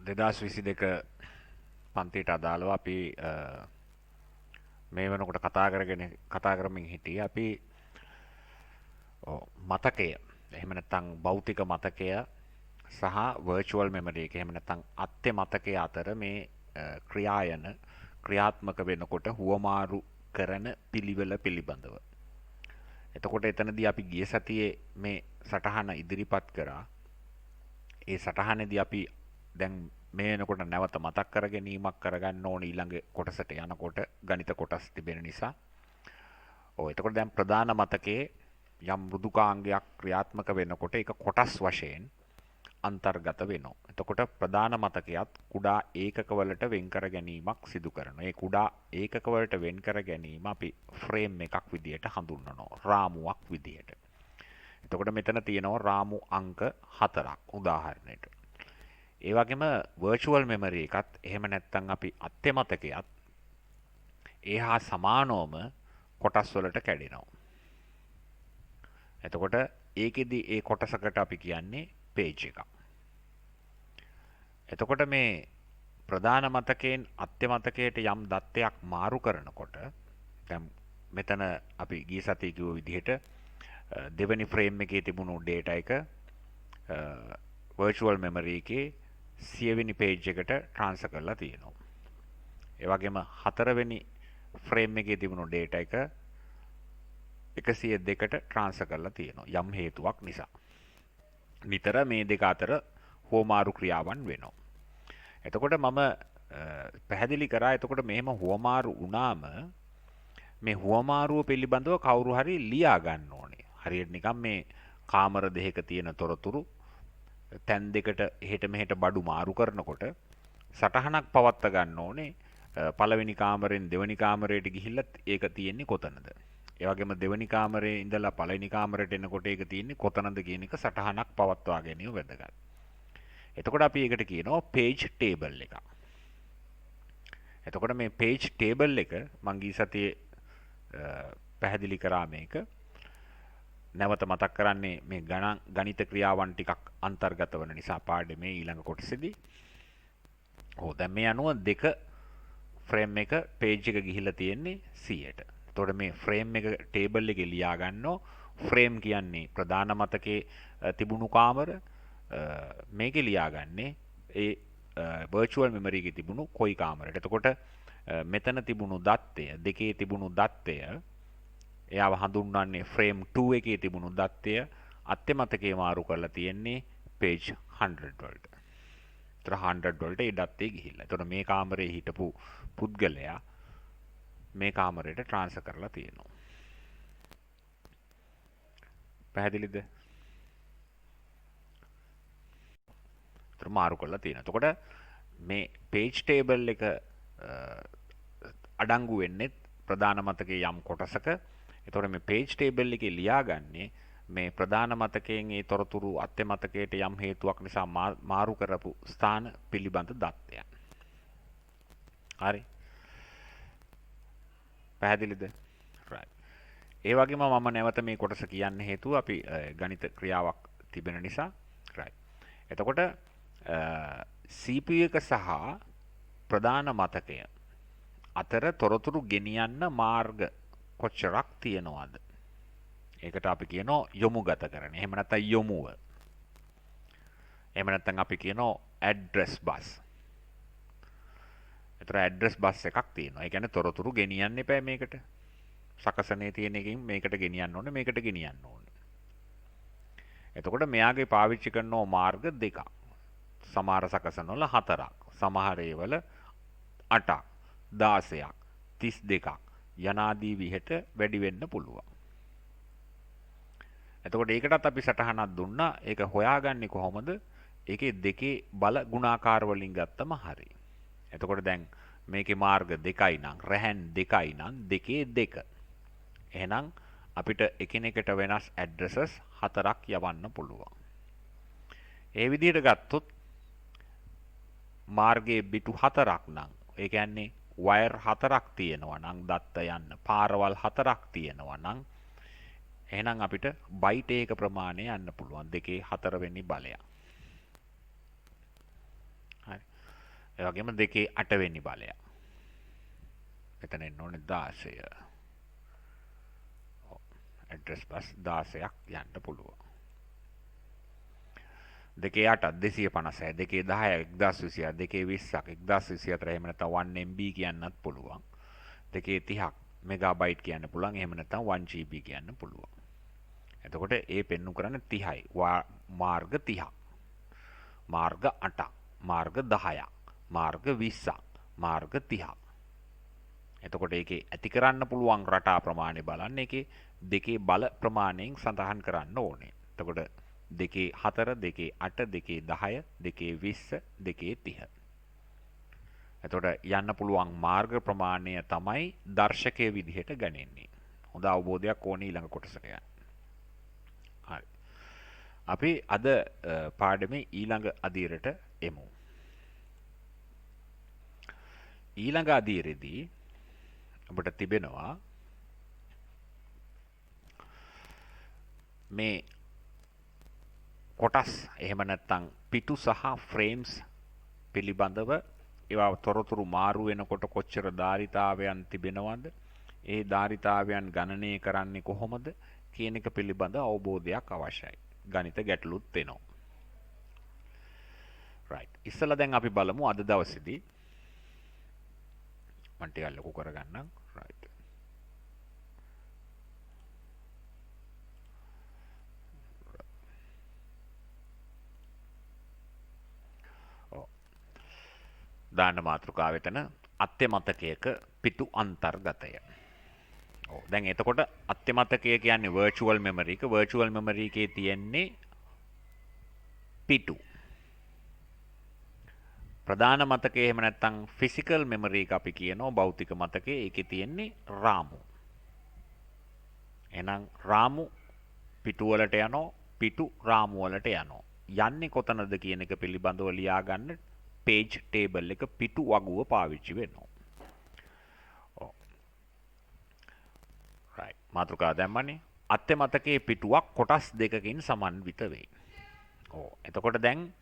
2022 පන්තිට අදාළව අපි මේ වෙනකොට කතා කරමින් හිටියේ අපි මතකය එහෙම නැත්නම් භෞතික මතකය සහ virtual memory එක එහෙම නැත්නම් අත්‍ය මතකය අතර මේ ක්‍රියාත්මක වෙනකොට හුවමාරු කරන පිළිවෙල පිළිබඳව. එතකොට එතනදී අපි ගිය සතියේ මේ සටහන ඉදිරිපත් කරා. ඒ සටහනේදී අපි දැන් මේ වෙනකොට නැවත මතක් කර ගැනීමක් කරගන්න ඕන ඊළඟ කොටසට යනකොට ගණිත කොටස් තිබෙන නිසා. එතකොට දැන් ප්‍රධාන මතකයේ යම් මෘදුකාංගයක් ක්‍රියාත්මක වෙනකොට ඒක කොටස් වශයෙන් අන්තර්ගත වෙනවා. එතකොට ප්‍රධාන මතකයත් කුඩා ඒකකවලට වෙන් කර ගැනීමක් සිදු කරනවා. ඒ කුඩා ඒකකවලට වෙන් කර ගැනීම අපි ෆ්‍රේම් එකක් විදියට හඳුන්වනවා. රාමුවක් විදියට. එතකොට මෙතන තියෙනවා රාමු අංක 4ක් උදාහරණයට. ඒ වගේම virtual memory එකත් එහෙම නැත්නම් අපි අත්‍ය මතකයත් ඒහා සමානවම කොටස් වලට කැඩෙනවා. එතකොට ඒකෙදි ඒ කොටසකට අපි කියන්නේ page එකක්. එතකොට මේ ප්‍රධාන මතකයෙන් අත්‍ය මතකයට යම් දත්තයක් මාරු කරනකොට දැන් මෙතන අපි ගිය සතියේ කිව්ව විදිහට දෙවෙනි ෆ්‍රේම් එකේ තිබුණු data එක virtual memory එකේ 100 වෙනි page එකට transfer කරලා තියෙනවා. ඒ වගේම හතරවෙනි ෆ්‍රේම් එකේ තිබුණු data එක 102ට transfer කරලා තියෙනවා යම් හේතුවක් නිසා. නිතර මේ දෙක අතර හුවමාරු ක්‍රියාවන් වෙනවා. එතකොට මම පැහැදිලි කරා එතකොට මෙහෙම හුවමාරු වුණාම මේ හුවමාරුව පිළිබඳව කවුරු හරි ලියා ගන්න ඕනේ. හරියට නිකන් මේ කාමර දෙකක තියෙන තොරතුරු තැන් දෙකට එහෙට මෙහෙට බඩු මාරු කරනකොට සටහනක් පවත්වා ගන්න ඕනේ. පළවෙනි කාමරෙන් දෙවෙනි කාමරයට ගිහිල්ලා ඒක තියෙන්නේ කොතනද? ඒ වගේම දෙවෙනි කාමරේ ඉඳලා පළවෙනි කාමරයට එනකොට ඒක තියෙන්නේ කොතනද කියන එක සටහනක් පවත්වා ගැනීම වැදගත්. එතකොට අපි ඒකට කියනවා page table එක. එතකොට මේ page table එක මං ගිය සතියේ පැහැදිලි කරා මේක. නැවත මතක් කරන්නේ මේ ගණිත ක්‍රියාවන් ටිකක් අන්තර්ගත වන නිසා පාඩමේ ඊළඟ කොටසේදී. දැන් මේ අනුව දෙක ෆ්‍රේම් එක page එක ගිහිල්ලා තියෙන්නේ 100ට. එතකොට මේ ෆ්‍රේම් එක ටේබල් එකේ ලියා ගන්නවා. ෆ්‍රේම් කියන්නේ ප්‍රධාන මතකයේ තිබුණු කාමර. මේකේ ලියාගන්නේ ඒ virtual memory එකේ තිබුණු කොයි කාමරයට. එතකොට මෙතන තිබුණු දත්තය දෙකේ තිබුණු දත්තය එයාව හඳුන්වන්නේ frame 2 එකේ තිබුණු දත්තය අත්‍ය මතකයේ මාරු කරලා තියෙන්නේ page 100 වලට. ඒතර 100 වලට ඒ දත්තේ ගිහිල්ලා. එතකොට මේ කාමරේ හිටපු පුද්ගලයා මේ කාමරයට transfer කරලා තියෙනවා. පැහැදිලිද? මාරු කරලා තියෙනවා. එතකොට මේ page table එක අඩංගු වෙන්නේ ප්‍රධාන මතකයේ යම් කොටසක. එතකොට මේ page table එකේ ලියාගන්නේ මේ ප්‍රධාන මතකයෙන් ඒ තොරතුරු අත්‍ය මතකයට යම් හේතුවක් නිසා මාරු කරපු ස්ථාන පිළිබඳ දත්තයන්. හරි. පැහැදිලිද? right. ඒ වගේම මම නැවත මේ කොටස කියන්න හේතුව අපි ගණිත ක්‍රියාවක් තිබෙන නිසා. right. එතකොට CPU එක සහ ප්‍රධාන මතකය අතර තොරතුරු ගෙනියන්න මාර්ග කොච්චරක් තියෙනවද? ඒකට අපි කියනවා යොමුගත කරන. එහෙම නැත්නම් යොමුව. එහෙම නැත්නම් අපි කියනවා address bus. ඒතර address bus එකක් තියෙනවා. ඒ කියන්නේ තොරතුරු ගෙනියන්න එපා මේකට. සකසනේ තියෙන එකකින් මේකට ගෙනියන්න ඕනේ, මේකට ගෙනියන්න ඕනේ. එතකොට මෙයාගේ පාවිච්චි කරන මාර්ග දෙකක්. සමහර සකසනවල 4ක්, සමහර ඒවල 8ක්, 16ක්, 32ක් යනාදී විහෙට වැඩි වෙන්න පුළුවන්. එතකොට ඒකටත් අපි සටහනක් දුන්නා. ඒක හොයාගන්නේ කොහොමද? ඒකේ දෙකේ බල ගුණාකාර වලින් ගත්තම හරි. එතකොට දැන් මේකේ මාර්ග දෙකයි නම් රැහන් දෙකයි නම් දෙකේ දෙක. එහෙනම් අපිට එකිනෙකට වෙනස් ඇඩ්‍රසස් 4ක් යවන්න පුළුවන්. ඒ විදිහට ගත්තොත් මාර්ගයේ පිටු 4ක් නම් ඒ කියන්නේ වයර් 4ක් තියෙනවා නම් දත්ත යන්න පාරවල් 4ක් තියෙනවා නම් එහෙනම් අපිට බයිට් එක ප්‍රමාණය යන්න පුළුවන් දෙකේ 4 වෙනි බලය. හරි. ඒ වගේම 2 වෙනි බලය. මෙතන එන්න ඕනේ 16. ඇඩ්‍රස් බස් 16ක් යන්න පුළුවන්. 2 8 256 210 1026 1220ක් 1024 එහෙම නැත්නම් 1 MB කියන්නත් පුළුවන්. 230ක් මෙගාබයිට් කියන්න පුළුවන්. එහෙම නැත්නම් 1 GB කියන්න පුළුවන්. එතකොට ඒ පෙන්වු කරන්නේ 30යි. මාර්ග 30ක්. මාර්ග 8ක්. මාර්ග 10ක්. මාර්ග 20ක්. මාර්ග 30ක්. එතකොට ඒකේ ඇති කරන්න පුළුවන් රටා ප්‍රමාණය බලන්න ඒකේ දෙකේ බල ප්‍රමාණයෙන් සඳහන් කරන්න ඕනේ. එතකොට 2 4 2 8 2 10 2 20 2 30. එතකොට යන්න පුළුවන් මාර්ග ප්‍රමාණය තමයි දර්ශකයේ විදිහට ගණන්නේ. හොඳ අවබෝධයක් ඕනේ ඊළඟ කොටසට යන්න. හරි. අපි අද පාඩමේ ඊළඟ අදියරට එමු. ඊළඟ අදියරේදී අපිට තිබෙනවා මේ කොටස් එහෙම නැත්නම් පිටු සහ ෆ්‍රේම්ස් පිළිබඳව ඒවා තොරතුරු මාරු වෙනකොට කොච්චර ධාරිතාවයන් තිබෙනවද? ඒ ධාරිතාවයන් ගණනය කරන්නේ කොහොමද කියන එක පිළිබඳ අවබෝධයක් අවශ්‍යයි. ගණිත ගැටලුත් වෙනවා. right. ඉස්සෙල්ලා දැන් අපි බලමු අද දවසේදී මම ටිකක් ලොකු කරගන්නම්. right. දාන මාතෘකාව එතන අත්‍යමතකයක පිටු අන්තර්ගතය. දැන් එතකොට අත්‍යමතකය කියන්නේ virtual memory එක. virtual memory එකේ තියෙන්නේ පිටු. ප්‍රධාන මතකය එහෙම නැත්නම් physical memory එක අපි කියනවා භෞතික මතකය. ඒකේ තියෙන්නේ රාමු. එහෙනම් රාමු පිටු වලට යනවා, පිටු රාමු වලට යනවා. යන්නේ කොතනද කියන එක පිළිබඳව ලියා ගන්න page table එක පිටු වගුව පාවිච්චි වෙනවා. right. මාතෘකාව දැම්මනේ. අත්‍යමතකයේ පිටුවක් කොටස් දෙකකින් සමන්විත වෙයි. එතකොට දැන්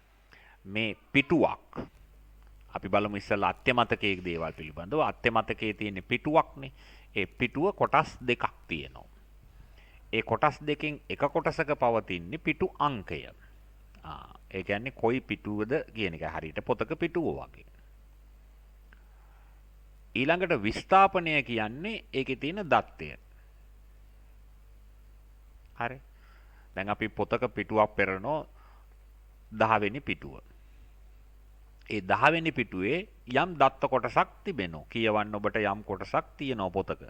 මේ පිටුවක් අපි බලමු ඉස්සෙල්ලා අත්‍යමතකයේ දේවල් පිළිබඳව. අත්‍යමතකයේ තියෙන පිටුවක්නේ. ඒ පිටුව කොටස් දෙකක් තියෙනවා. ඒ කොටස් දෙකෙන් එක කොටසක පවතින්නේ පිටු අංකය. ඒ කියන්නේ කොයි පිටුවද කියන එක හරියට පොතක පිටුව වගේ. ඊළඟට විස්ථාපනය කියන්නේ ඒකේ තියෙන දත්තය. හරි. දැන් අපි පොතක පිටුවක් පෙරනෝ 10 වෙනි පිටුව. ඒ 10 වෙනි පිටුවේ යම් දත්ත කොටසක් තිබෙනවා. කියවන්න ඔබට යම් කොටසක් තියෙනවා පොතක.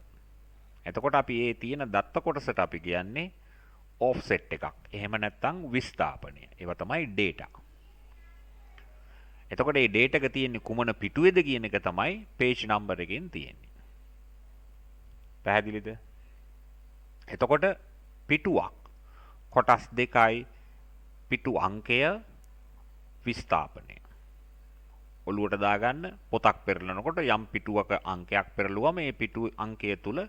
එතකොට අපි ඒ තියෙන දත්ත කොටසට අපි කියන්නේ offset එකක්. එහෙම නැත්නම් විස්ථාපනය. ඒවා තමයි data. එතකොට මේ data එක තියෙන්නේ කුමන පිටුවේද කියන එක තමයි page number එකෙන් තියෙන්නේ. පැහැදිලිද? එතකොට පිටුවක් කොටස් දෙකයි පිටු අංකය විස්ථාපනය. ඔලුවට දාගන්න පොතක් පෙරලනකොට යම් පිටුවක අංකයක් පෙරළුවම මේ පිටු අංකය තුල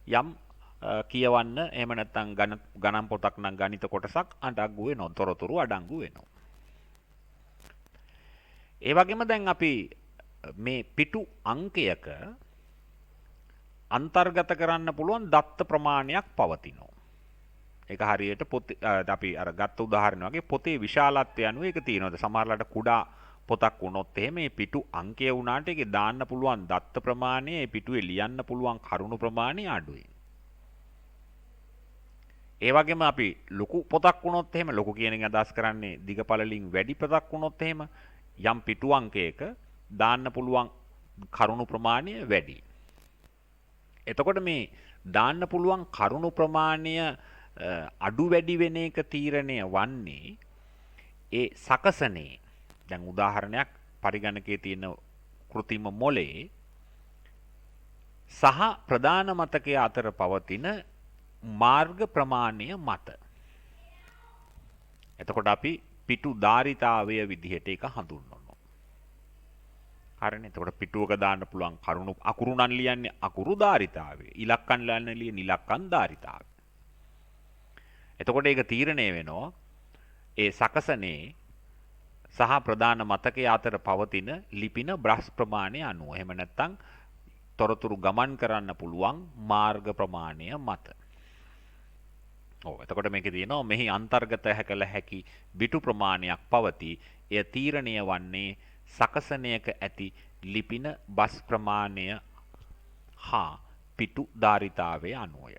යම් කියවන්න එහෙම නැත්නම් ගණන් පොතක් නම් ගණිත කොටසක් අඩංගු වෙනවා. තොරතුරු අඩංගු වෙනවා. ඒ වගේම දැන් අපි මේ පිටු අංකයක අන්තර්ගත කරන්න පුළුවන් දත්ත ප්‍රමාණයක් පවතිනවා. ඒක හරියට අපි අර ගත්ත උදාහරණ වගේ පොතේ විශාලත්වය අනුව ඒක තියෙනවද? සමහරලාට කුඩා පොතක් වුණොත් එහෙම මේ පිටු අංකය වුණාට ඒකේ දාන්න පුළුවන් දත්ත ප්‍රමාණය, ඒ පිටුවේ ලියන්න පුළුවන් කරුණු ප්‍රමාණය අඩුයි. ඒ වගේම අපි ලොකු පොතක් වුණොත් එහෙම ලොකු කියන එක අදහස් කරන්නේ දිගපළලින් වැඩි පොතක් වුණොත් එහෙම යම් පිටු අංකයක දාන්න පුළුවන් කරුණු ප්‍රමාණය වැඩි. එතකොට මේ දාන්න පුළුවන් කරුණු ප්‍රමාණය අඩු වැඩි වෙන එක තීරණය වන්නේ ඒ සකසනේ. දැන් උදාහරණයක් පරිගණකයේ තියෙන කෘතිම මොලේ සහ ප්‍රධාන මතකයේ අතර පවතින මාර්ග ප්‍රමාණය මත. එතකොට අපි පිටු ධාරිතාවය විදිහට එක හඳුන්වනවා. හරිනේ. එතකොට පිටුවක දාන්න පුළුවන් කරුණු අකුරු නම් ලියන්නේ අකුරු ධාරිතාවය. ඉලක්කම් ලියන්නේ ඉලක්කම් ධාරිතාවය. එතකොට ඒක තීරණය වෙනවා ඒ සකසනේ සහ ප්‍රධාන මතකයේ අතර පවතින ලිපින බ්‍රස් ප්‍රමාණය අනුව. එහෙම නැත්නම් තොරතුරු ගමන් කරන්න පුළුවන් මාර්ග ප්‍රමාණය මත. එතකොට මේකේ තියෙනවා මෙහි අන්තර්ගත කළ හැකි බිටු ප්‍රමාණයක් පවතී. එය තීරණය වන්නේ සකසනයක ඇති ලිපින බස් ප්‍රමාණය හා පිටු ධාරිතාවය අනුවය.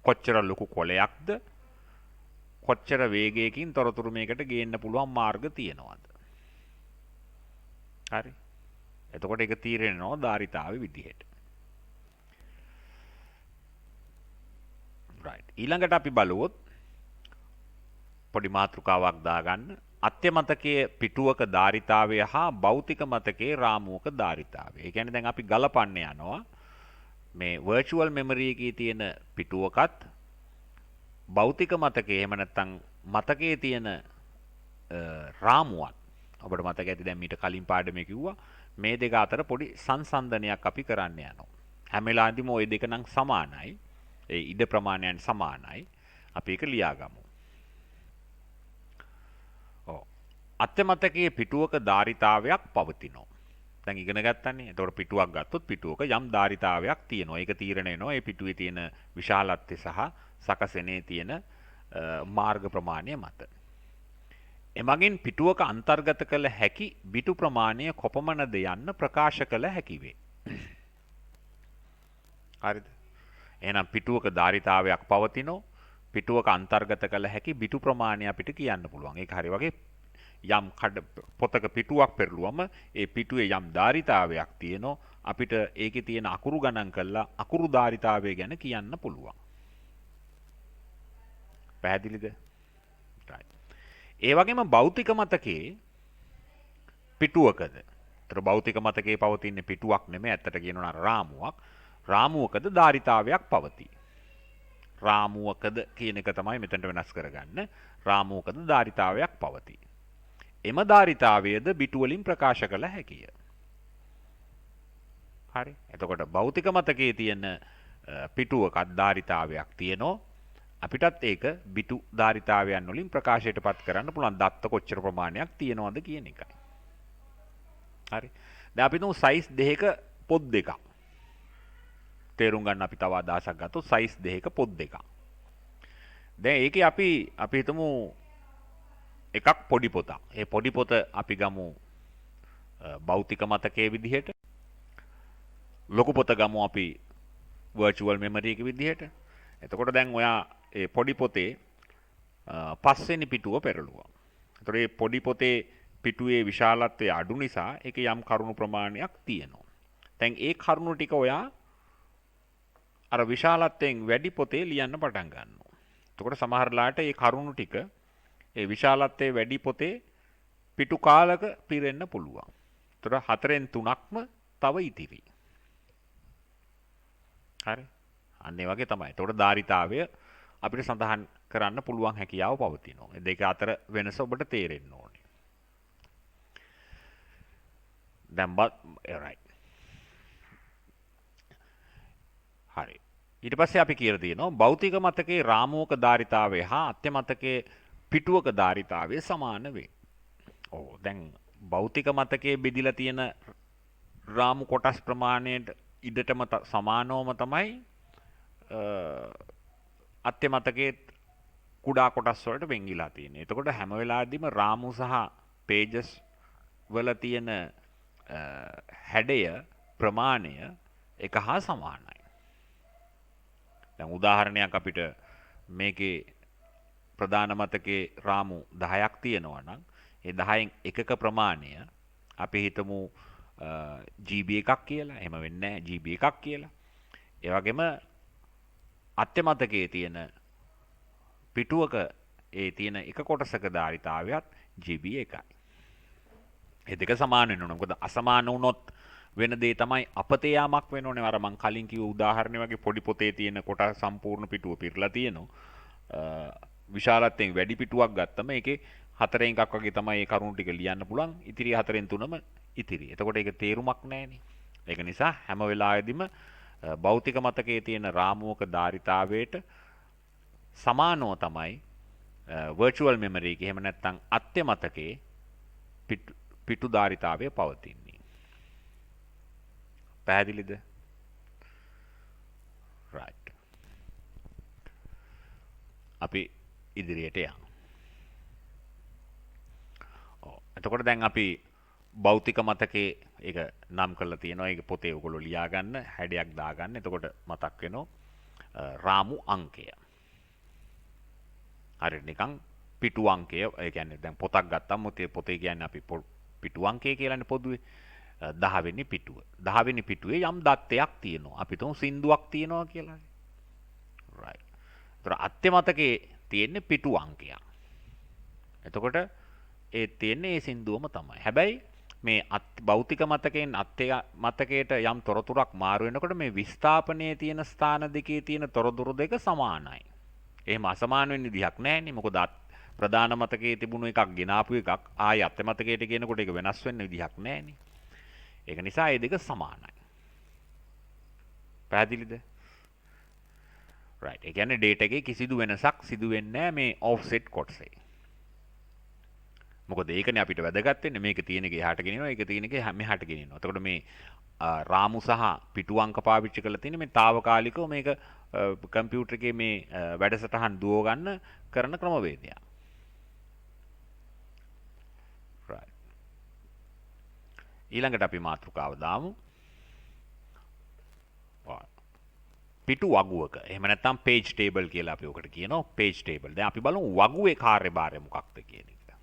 කොච්චර ලොකු කොලයක්ද, කොච්චර වේගයකින් තොරතුරු මේකට ගේන්න පුළුවන් මාර්ග තියෙනවද? හරි. එතකොට ඒක තීරණය වෙනවා ධාරිතාවේ විදිහට. right. ඊළඟට අපි බලුවොත් පොඩි මාතෘකාවක් දාගන්න. අත්‍ය මතකයේ පිටුවක ධාරිතාවය හා භෞතික මතකයේ රාමුවක ධාරිතාවය. ඒ කියන්නේ දැන් අපි ගලපන්න යනවා මේ virtual memory එකේ තියෙන පිටුවකත් භෞතික මතකයේ එහෙම නැත්නම් මතකයේ තියෙන රාමුවත්. ඔබට මතක ඇති දැන් මීට කලින් පාඩමේ කිව්වා මේ දෙක අතර පොඩි සංසන්දනයක් අපි කරන්න යනවා. හැම වෙලාවෙදිම ওই දෙක නම් සමානයි. ඒ ඉඩ ප්‍රමාණයන් සමානයි. අපි ඒක ලියාගමු. අත්‍ය මතකයේ පිටුවක ධාරිතාවයක් පවතිනවා. දැන් ඉගෙන ගත්තනේ. එතකොට පිටුවක් ගත්තොත් පිටුවක යම් ධාරිතාවයක් තියෙනවා. ඒක තීරණය වෙනවා ඒ පිටුවේ තියෙන විශාලත්වය සහ සකසනේ තියෙන මාර්ග ප්‍රමාණය මත. එමගින් පිටුවක අන්තර්ගත කළ හැකි බිටු ප්‍රමාණය කොපමණද යන්න ප්‍රකාශ කළ හැකි වේ. හරිද? එහෙනම් පිටුවක ධාරිතාවයක් පවතිනවා. පිටුවක අන්තර්ගත කළ හැකි බිටු ප්‍රමාණය අපිට කියන්න පුළුවන්. ඒක හරිය වගේ යම් පොතක පිටුවක් පෙරළුවම ඒ පිටුවේ යම් ධාරිතාවයක් තියෙනවා. අපිට ඒකේ තියෙන අකුරු ගණන් කරලා අකුරු ධාරිතාවය ගැන කියන්න පුළුවන්. පැහැදිලිද? ඒ වගේම භෞතික මතකයේ පිටුවකද. ඒතර භෞතික මතකයේ පවතින පිටුවක් නෙමෙයි ඇත්තට කියනවා රාමුවක්. රාමුවකද ධාරිතාවයක් පවතී. රාමුවකද කියන එක තමයි මෙතනට වෙනස් කරගන්න. රාමුවකද ධාරිතාවයක් පවතී. එම ධාරිතාවයද බිටු වලින් ප්‍රකාශ කළ හැකිය. හරි. එතකොට භෞතික මතකයේ තියෙන පිටුවක ධාරිතාවයක් තියෙනවා. අපිටත් ඒක බිටු ධාරිතාවයන් වලින් ප්‍රකාශයටපත් කරන්න පුළුවන්. දත්ත කොච්චර ප්‍රමාණයක් තියෙනවද කියන එකයි. හරි. දැන් අපි තුමු සයිස් දෙකක පොත් දෙකක්. තේරුම් ගන්න අපි තව අදහසක් ගත්තොත් සයිස් දෙකක පොත් දෙකක්. දැන් ඒකේ අපි හිතමු එකක් පොඩි පොතක්. ඒ පොඩි පොත අපි ගමු භෞතික මතකයේ විදිහට. ලොකු පොත ගමු අපි virtual memory එකේ විදිහට. එතකොට දැන් ඔයා ඒ පොඩි පොතේ පස්වෙනි පිටුව පෙරළුවා. එතකොට මේ පොඩි පොතේ පිටුවේ විශාලත්වය අඩු නිසා ඒකේ යම් කරුණු ප්‍රමාණයක් තියෙනවා. දැන් ඒ කරුණු ටික ඔයා අර විශාලත්වයෙන් වැඩි පොතේ ලියන්න පටන් ගන්නවා. එතකොට සමහර ලාට මේ කරුණු ටික ඒ විශාලත්වයේ වැඩි පොතේ පිටු කාලක පිරෙන්න පුළුවන්. එතකොට 4න් 3ක්ම තව ඉතිරි. හරි. අන්න ඒ වගේ තමයි. එතකොට ධාරිතාවය අපිට සඳහන් කරන්න පුළුවන් හැකියාව පවතිනවා. මේ දෙක අතර වෙනස ඔබට තේරෙන්න ඕනේ. දැන් right. හරි. ඊට පස්සේ අපි කියලා තියෙනවා භෞතික මතකයේ රාමුවක ධාරිතාවය හා අත්‍ය මතකයේ පිටුවක ධාරිතාවය සමාන වේ. දැන් භෞතික මතකයේ බෙදිලා තියෙන රාමු කොටස් ප්‍රමාණයට ඉඩටම සමානවම තමයි අත්‍ය මතකයේ කුඩා කොටස් වලට වෙන්ගිලා තියෙන්නේ. එතකොට හැම වෙලාවෙදිම රාමු සහ පේජස් වල තියෙන හැඩය ප්‍රමාණය එක හා සමානයි. දැන් උදාහරණයක් අපිට මේකේ ප්‍රධාන මතකයේ රාමු 10ක් තියෙනවා නම් ඒ 10න් එකක ප්‍රමාණය අපි හිතමු GB එකක් කියලා. එහෙම වෙන්නේ නැහැ GB එකක් කියලා. ඒ වගේම අත්‍ය මතකයේ තියෙන පිටුවක ඒ තියෙන එක කොටසක ධාරිතාවයත් GB එකයි. ඒ දෙක සමාන වෙන්න ඕන. මොකද අසමාන වුණොත් වෙන දේ තමයි අපතේ යාමක් වෙන්න ඕනේ. අර මං කලින් කිව්ව උදාහරණය වගේ පොඩි පොතේ තියෙන කොටස් සම්පූර්ණ පිටුව පිරලා තියෙනවා. විශාලත්වයෙන් වැඩි පිටුවක් ගත්තම ඒකේ 4න් එකක් වගේ තමයි ඒ කරුණු ටික ලියන්න පුළුවන්. ඉතිරි 4න් 3ම ඉතිරි. එතකොට ඒක තේරුමක් නැහැනේ. ඒක නිසා හැම වෙලාවෙදිම භෞතික මතකයේ තියෙන රාමුවක ධාරිතාවයට සමානව තමයි virtual memory එකේ එහෙම නැත්නම් අත්‍ය මතකයේ පිටුදාරිතාවය පවතින්නේ. පැහැදිලිද? right. අපි ඉදිරියට යමු. එතකොට දැන් අපි භෞතික මතකයේ ඒක නම් කරලා තියෙනවා. ඒක පොතේ ඔයගොල්ලෝ ලියා ගන්න, හැඩයක් දාගන්න. එතකොට මතක් වෙනවා රාමු අංකය. හරි නිකන් පිටු අංකය. ඒ කියන්නේ දැන් පොතක් ගත්තම පොතේ කියන්නේ අපි පිටු අංකය කියලානේ පොදුවේ. 10 වෙනි පිටුව. 10 වෙනි පිටුවේ යම් දත්තයක් තියෙනවා. අපි තුන් සින්දුවක් තියෙනවා කියලා. right. ඒතර අත්‍ය මතකයේ තියෙන්නේ පිටු අංකයක්. එතකොට ඒ තියෙන්නේ ඒ සින්දුවම තමයි. හැබැයි මේ භෞතික මතකයෙන් අත්‍ය මතකයට යම් තොරතුරක් මාරු වෙනකොට මේ විස්ථාපනයේ තියෙන ස්ථාන දෙකේ තියෙන තොරතුරු දෙක සමානයි. එහෙම අසමාන වෙන්න විදිහක් නැහැනේ. මොකද ප්‍රධාන මතකයේ තිබුණු එකක් ගෙනාපු එකක් ආය අත්‍ය මතකයට කියනකොට ඒක වෙනස් වෙන්න විදිහක් නැහැනේ. ඒක නිසා මේ දෙක සමානයි. පැහැදිලිද? right. ඒ කියන්නේ data එකේ කිසිදු වෙනසක් සිදු වෙන්නේ නැහැ මේ offset කොටසේ. මොකද ඒකනේ අපිට වැදගත් වෙන්නේ. මේක තියෙන එක එහාට ගෙනියනවා, ඒක තියෙන එක මෙහාට ගෙනියනවා. එතකොට මේ රාමු සහ පිටු අංක පාවිච්චි කරලා තියෙන මේ తాවකාලිකව මේක කම්පියුටර් එකේ මේ වැඩසටහන් දුව ගන්න කරන ක්‍රමවේදයක්. right. ඊළඟට අපි මාතෘකාව දාමු. පිටු වගුවක. එහෙම නැත්නම් page table කියලා අපි ඔකට කියනවා. page table. දැන් අපි බලමු වගුවේ කාර්යභාරය මොකක්ද කියන එක.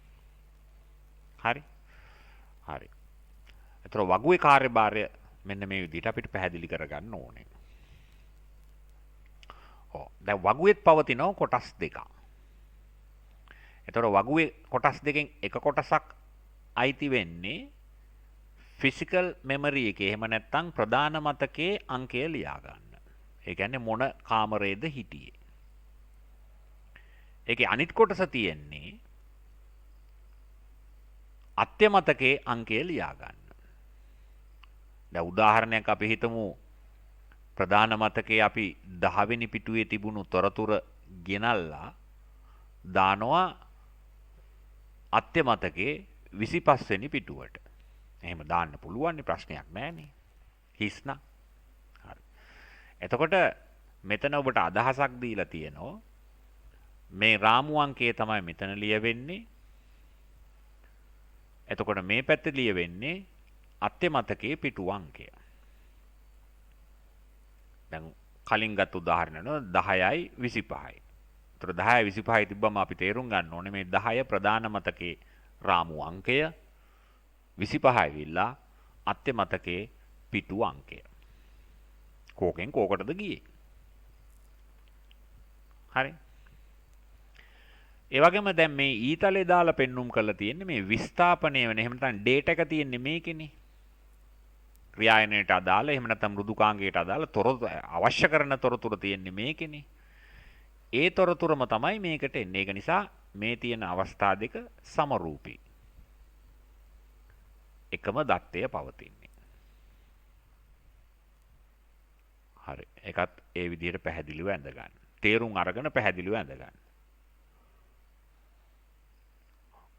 හරි. හරි. ඒතර වගුවේ කාර්යභාරය මෙන්න මේ විදිහට අපිට පැහැදිලි කරගන්න ඕනේ. දැන් වගුවේත් පවතින කොටස් දෙකක්. ඒතර වගුවේ කොටස් දෙකෙන් එක කොටසක් අයිති වෙන්නේ physical memory එකේ. එහෙම නැත්නම් ප්‍රධාන මතකයේ අංකය ලියා ගන්න. ඒ කියන්නේ මොන කාමරේද හිටියේ. ඒකේ අනිත් කොටස තියෙන්නේ අත්‍ය මතකයේ අංකය ලියා ගන්න. දැන් උදාහරණයක් අපි හිතමු ප්‍රධාන මතකයේ අපි 10 වෙනි පිටුවේ තිබුණු තොරතුරු ගෙනල්ලා දානවා අත්‍ය මතකයේ 25 වෙනි පිටුවට. එහෙම දාන්න පුළුවන් ප්‍රශ්නයක් නැහැනේ. හිස්නා. හරි. එතකොට මෙතන ඔබට අදහසක් දීලා තියෙනවා මේ රාමු අංකය තමයි මෙතන ලියවෙන්නේ. එතකොට මේ පැත්තේ ලියවෙන්නේ අත්‍ය මතකයේ පිටු අංකය. දැන් කලින් ගත්ත උදාහරණය 10යි 25යි. ඒතර 10යි 25යි තිබ්බම අපි තේරුම් ගන්න ඕනේ මේ 10 ප්‍රධාන මතකයේ රාමු අංකය 25 ඇවිල්ලා අත්‍ය මතකයේ පිටු අංකය. කෝකෙන් කෝකටද ගියේ? හරි. ඒ වගේම දැන් මේ ඊතලේ දාලා පෙන්눔 කරලා තියෙන්නේ මේ විස්ථාපනය වෙන. එහෙම නැත්නම් data එක තියෙන්නේ මේකෙනේ. ක්‍රියායනයට අදාළ එහෙම නැත්නම් මෘදුකාංගයට අදාළ අවශ්‍ය කරන තොරතුරු තියෙන්නේ මේකෙනේ. ඒ තොරතුරම තමයි මේකට එන්නේ. ඒක නිසා මේ තියෙන අවස්ථා දෙක සමරූපී. එකම දත්තය පවතින්නේ. හරි. ඒකත් ඒ විදිහට පැහැදිලිව ඇඳ ගන්න. තේරුම් අරගෙන පැහැදිලිව ඇඳ ගන්න.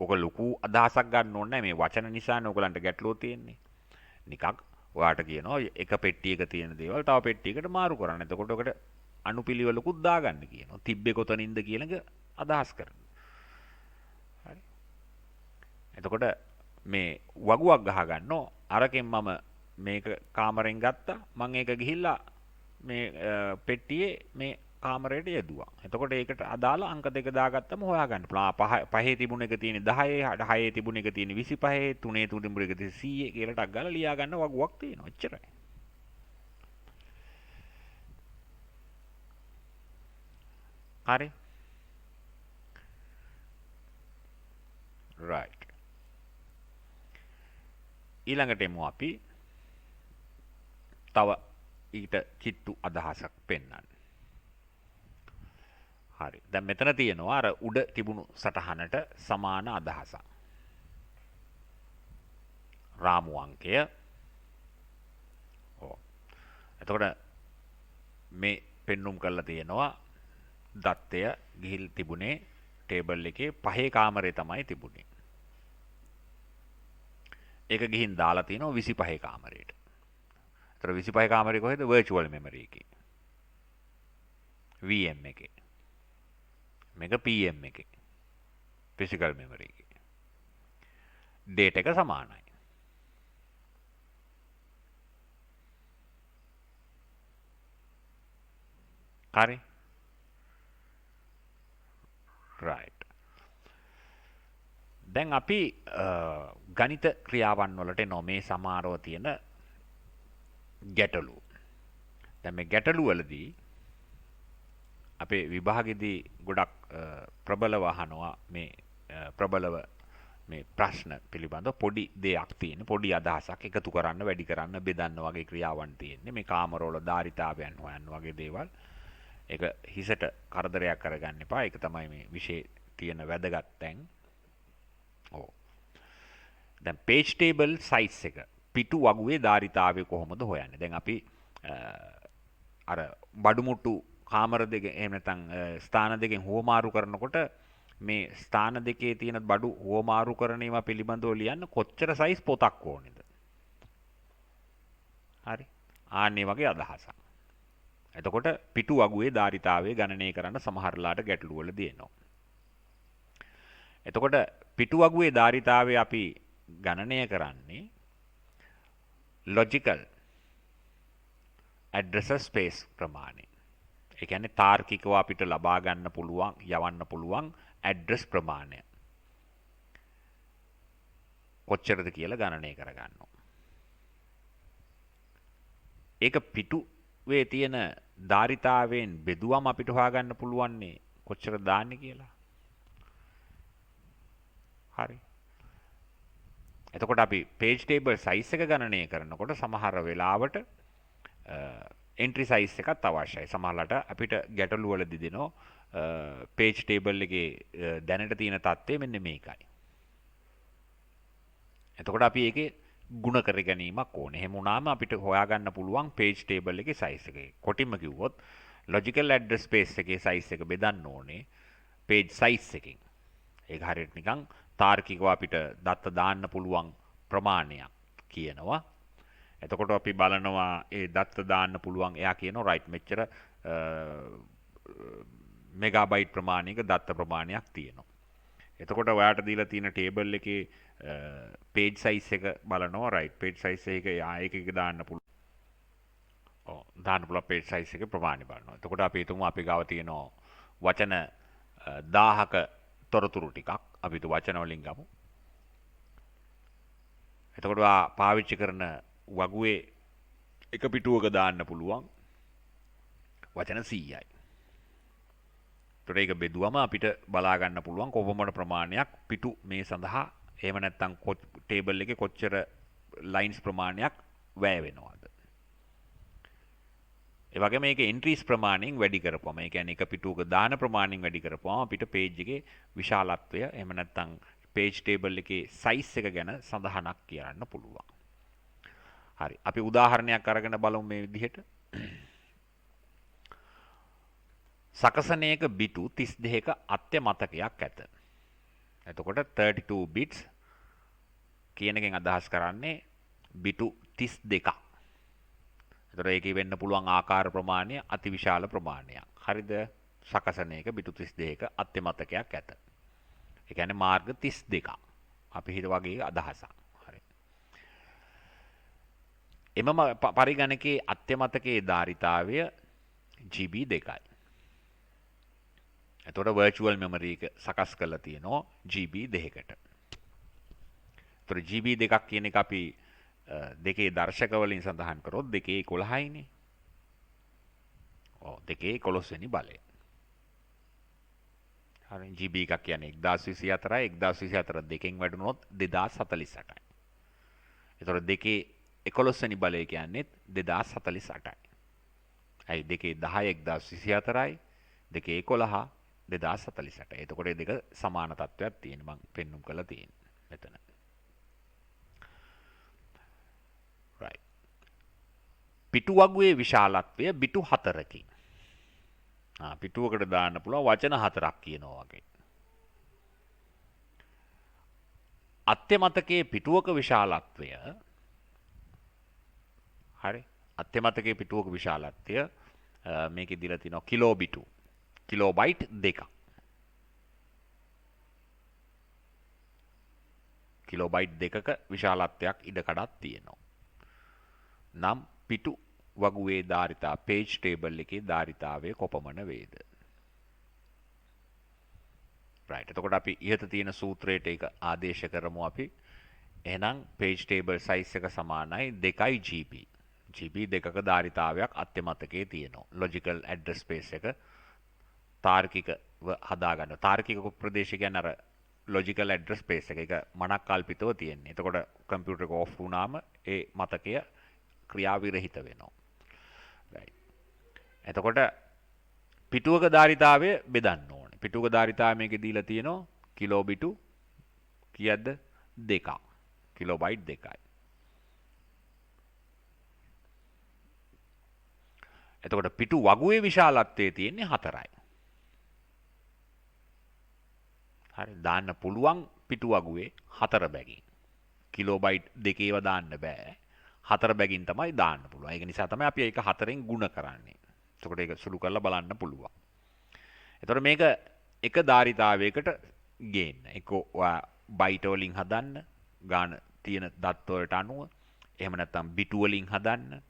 ඔක ලොකු අදහසක් ගන්න ඕනේ නැහැ. මේ වචන නිසානේ ඔයගලන්ට ගැටලුව තියෙන්නේ. නිකක් ඔයාට කියනවා එක පෙට්ටියක තියෙන දේවල් තව පෙට්ටියකට මාරු කරන්න. එතකොට ඔකට අනුපිළිවෙලකුත් දාගන්න කියනවා. තිබ්බේ කොතනින්ද කියන එක අදහස් කරනවා. හරි. එතකොට මේ වගුවක් ගහ ගන්නෝ අරකින් මම මේක කාමරෙන් ගත්තා. මම ඒක ගිහිල්ලා මේ පෙට්ටියේ මේ කාමරයට යෙදුවා. එතකොට ඒකට අදාළ අංක දෙක දාගත්තම හොයාගන්න පුළුවන්. පහේ තිබුණ එක තියෙන්නේ 10, 6 තිබුණ එක තියෙන්නේ 25, 3 තිබුණ එක තියෙන්නේ 100 කියලා ටක් ගාලා ලියා ගන්න වගුවක් තියෙනවා. එච්චරයි. හරි. right. ඊළඟට එමු අපි තව ඊට කිට්ටු අදහසක් පෙන්වන්න. හරි. දැන් මෙතන තියෙනවා අර උඩ තිබුණු සටහනට සමාන අදහසක්. රාමු අංකය. ඔව්. එතකොට මේ පෙන්눔 කරලා තියෙනවා දත්තය ගිහිල් තිබුණේ ටේබල් එකේ පහේ කාමරේ තමයි තිබුණේ. ඒක ගිහින් දාලා තියෙනවා 25 කාමරේට. ඒතර 25 කාමරේ කොහෙද? virtual memory එකේ. VM එකේ. මේක PM එකේ. physical memory එකේ. date එක සමානයි. හරි. right. දැන් අපි ගණිත ක්‍රියාවන් වලට එනවා මේ සමහරව තියෙන ගැටලු. දැන් මේ ගැටලු වලදී අපේ විභාගෙදී ගොඩක් ප්‍රබලව අහනවා මේ ප්‍රබලව මේ ප්‍රශ්න පිළිබඳව පොඩි දෙයක් තියෙන පොඩි අදහසක් එකතු කරන්න වැඩි කරන්න බෙදන්න වගේ ක්‍රියාවන් තියෙන්නේ මේ කාමරවල ධාරිතාවයන් හොයන්න වගේ දේවල්. ඒක හිසට කරදරයක් කරගන්න එපා. ඒක තමයි මේ විෂයේ තියෙන වැදගත් තැන්. ඔව්. දැන් page table size එක පිටු වගුවේ ධාරිතාවය කොහොමද හොයන්නේ? දැන් අපි අර බඩුමුට්ටු කාමර දෙකෙන් එහෙම නැත්නම් ස්ථාන දෙකෙන් හුවමාරු කරනකොට මේ ස්ථාන දෙකේ තියෙන බඩු හුවමාරු කරන ඒවා පිළිබඳව ලියන්න කොච්චර size පොතක් ඕනේද? හරි. ආන්නේ වගේ අදහසක්. එතකොට පිටු වගුවේ ධාරිතාවය ගණනය කරන්න සමහරලාට ගැටලු වල දෙනවා. එතකොට පිටු වගුවේ ධාරිතාවය අපි ගණනය කරන්නේ logical address space ප්‍රමාණය. ඒ කියන්නේ තාර්කිකව අපිට ලබා ගන්න පුළුවන් යවන්න පුළුවන් address ප්‍රමාණය. කොච්චරද කියලා ගණනය කරගන්නවා. ඒක පිටුවේ තියෙන ධාරිතාවයෙන් බෙදුවම අපිට හොයාගන්න පුළුවන්නේ කොච්චර දාන්නේ කියලා. හරි. එතකොට අපි page table size එක ගණනය කරනකොට සමහර වෙලාවට entry size එකත් අවශ්‍යයි. සමහරවිට අපිට ගැටලු වලදී දෙනවා page table එකේ දැනට තියෙන තත්ත්වය මෙන්න මේකයි. එතකොට අපි ඒකේ ಗುಣ කර ගැනීමක් ඕනේ. එහෙම වුණාම අපිට හොයාගන්න පුළුවන් page table එකේ size එක. කොටින්ම කිව්වොත් logical address space එකේ size එක බෙදන්න ඕනේ page size එකෙන්. ඒක හරියට නිකන් තාර්කිකව අපිට දත්ත දාන්න පුළුවන් ප්‍රමාණයක් කියනවා. එතකොට අපි බලනවා ඒ දත්ත දාන්න පුළුවන් එයා කියනවා right මෙච්චර මෙගාබයිට් ප්‍රමාණයක දත්ත ප්‍රමාණයක් තියෙනවා. එතකොට ඔයාට දීලා තියෙන ටේබල් එකේ page size එක බලනවා right page size එක ඒකක දාන්න පුළුවන්. ඔව් දාන්න පුළුවන් page size එකේ ප්‍රමාණය බලනවා. එතකොට අපි හිතමු අපි ගාව තියෙනවා වචන 1000ක තොරතුරු ටිකක් අපි වචන වලින් ගමු. එතකොට පාවිච්චි කරන වගුවේ එක පිටුවක දාන්න පුළුවන් වචන 100යි. ඒතර ඒක බෙදුවම අපිට බලා ගන්න පුළුවන් කොපමණ ප්‍රමාණයක් පිටු මේ සඳහා එහෙම නැත්නම් ටේබල් එකේ කොච්චර ලයින්ස් ප්‍රමාණයක් වැය වෙනවද. ඒ වගේම මේකේ එන්ට්‍රීස් ප්‍රමාණයෙන් වැඩි කරපුවම ඒ කියන්නේ එක පිටුවක දාන ප්‍රමාණයෙන් වැඩි කරපුවම අපිට page එකේ විශාලත්වය එහෙම නැත්නම් page table එකේ size එක ගැන සඳහනක් කියන්න පුළුවන්. හරි. අපි උදාහරණයක් අරගෙන බලමු මේ විදිහට. සකසනයක බිටු 32ක අත්‍ය මතකයක් ඇත. එතකොට 32 bits කියන එකෙන් අදහස් කරන්නේ බිටු 32ක්. එතකොට ඒකේ වෙන්න පුළුවන් ආකාර ප්‍රමාණය අතිවිශාල ප්‍රමාණයක්. හරිද? සකසනයක බිටු 32ක අත්‍ය මතකයක් ඇත. ඒ කියන්නේ මාර්ග 32ක්. අපි හිත වගේ අදහසක්. හරි. එමම පරිගණකයේ අත්‍ය මතකයේ ධාරිතාවය GB 2යි. එතකොට virtual memory එක සකස් කරලා තියෙනවා GB 2කට. එතකොට GB 2ක් කියන එක අපි දෙකේ දර්ශක වලින් සඳහන් කරොත් 211යිනේ. ඔව් 211 වෙනි බලය. හරි GB එකක් කියන්නේ 1024යි 1024 දෙකෙන් වැඩුණොත් 2048යි. එතකොට දෙකේ 11 වෙනි බලය කියන්නේ 2048යි. ඇයි දෙකේ 10 1024යි දෙකේ 11 2048. එතකොට මේ දෙක සමාන තත්වයක් තියෙන මම පෙන්눔 කරලා තියෙන්නේ මෙතන. right. පිටු වගුවේ විශාලත්වය බිටු 4කින්. පිටුවකට දාන්න පුළුවන් වචන 4ක් කියනවා වගේ. අත්‍යමතකයේ පිටුවක විශාලත්වය හරි අත්‍යමතකයේ පිටුවක විශාලත්වය මේකේ දීලා තිනවා කිලෝබිටු කිලෝබයිට් 2ක් කිලෝබයිට් 2ක විශාලත්වයක් ඉඩකඩක් තියෙනවා නම් පිටු වගුවේ ධාරිතා පේජ් ටේබල් එකේ ධාරිතාවය කොපමණ වේද right එතකොට අපි ඉහත තියෙන සූත්‍රයට ඒක ආදේශ කරමු අපි එහෙනම් page table size එක සමානයි 2යි GB GB දෙකක ධාරිතාවයක් අත්‍යමතකයේ තියෙනවා logical address space එක තාර්කිකව හදාගන්න තාර්කික ප්‍රදේශය කියන්නේ අර logical address space එක ඒක මනක් කල්පිතව තියෙන්නේ එතකොට කම්පියුටර් එක off වුණාම ඒ මතකය ක්‍රියාවිරහිත වෙනවා right එතකොට පිටුවක ධාරිතාවය බෙදන්න ඕනේ. පිටුවක ධාරිතාවය මේකේ දීලා තියෙනවා කිලෝබිටු කීයක්ද? 2ක්. කිලෝබයිට් 2යි. එතකොට පිටු වගුවේ විශාලත්වය තියෙන්නේ 4යි. හරි දාන්න පුළුවන් පිටු වගුවේ 4 බැගින්. කිලෝබයිට් 2 ඒවා දාන්න බෑ. 4 බැගින් තමයි දාන්න පුළුවන්. ඒක නිසා තමයි අපි ඒක 4ෙන් ගුණ කරන්නේ. එතකොට ඒක සුළු කරලා බලන්න පුළුවන්. එතකොට මේක එක ධාරිතාවයකට ගේන්න. ඒක ඔයා බයිට් වලින් හදන්න, ගාන තියෙන දත් වලට අනුව, එහෙම නැත්නම් බිටු වලින් හදන්න,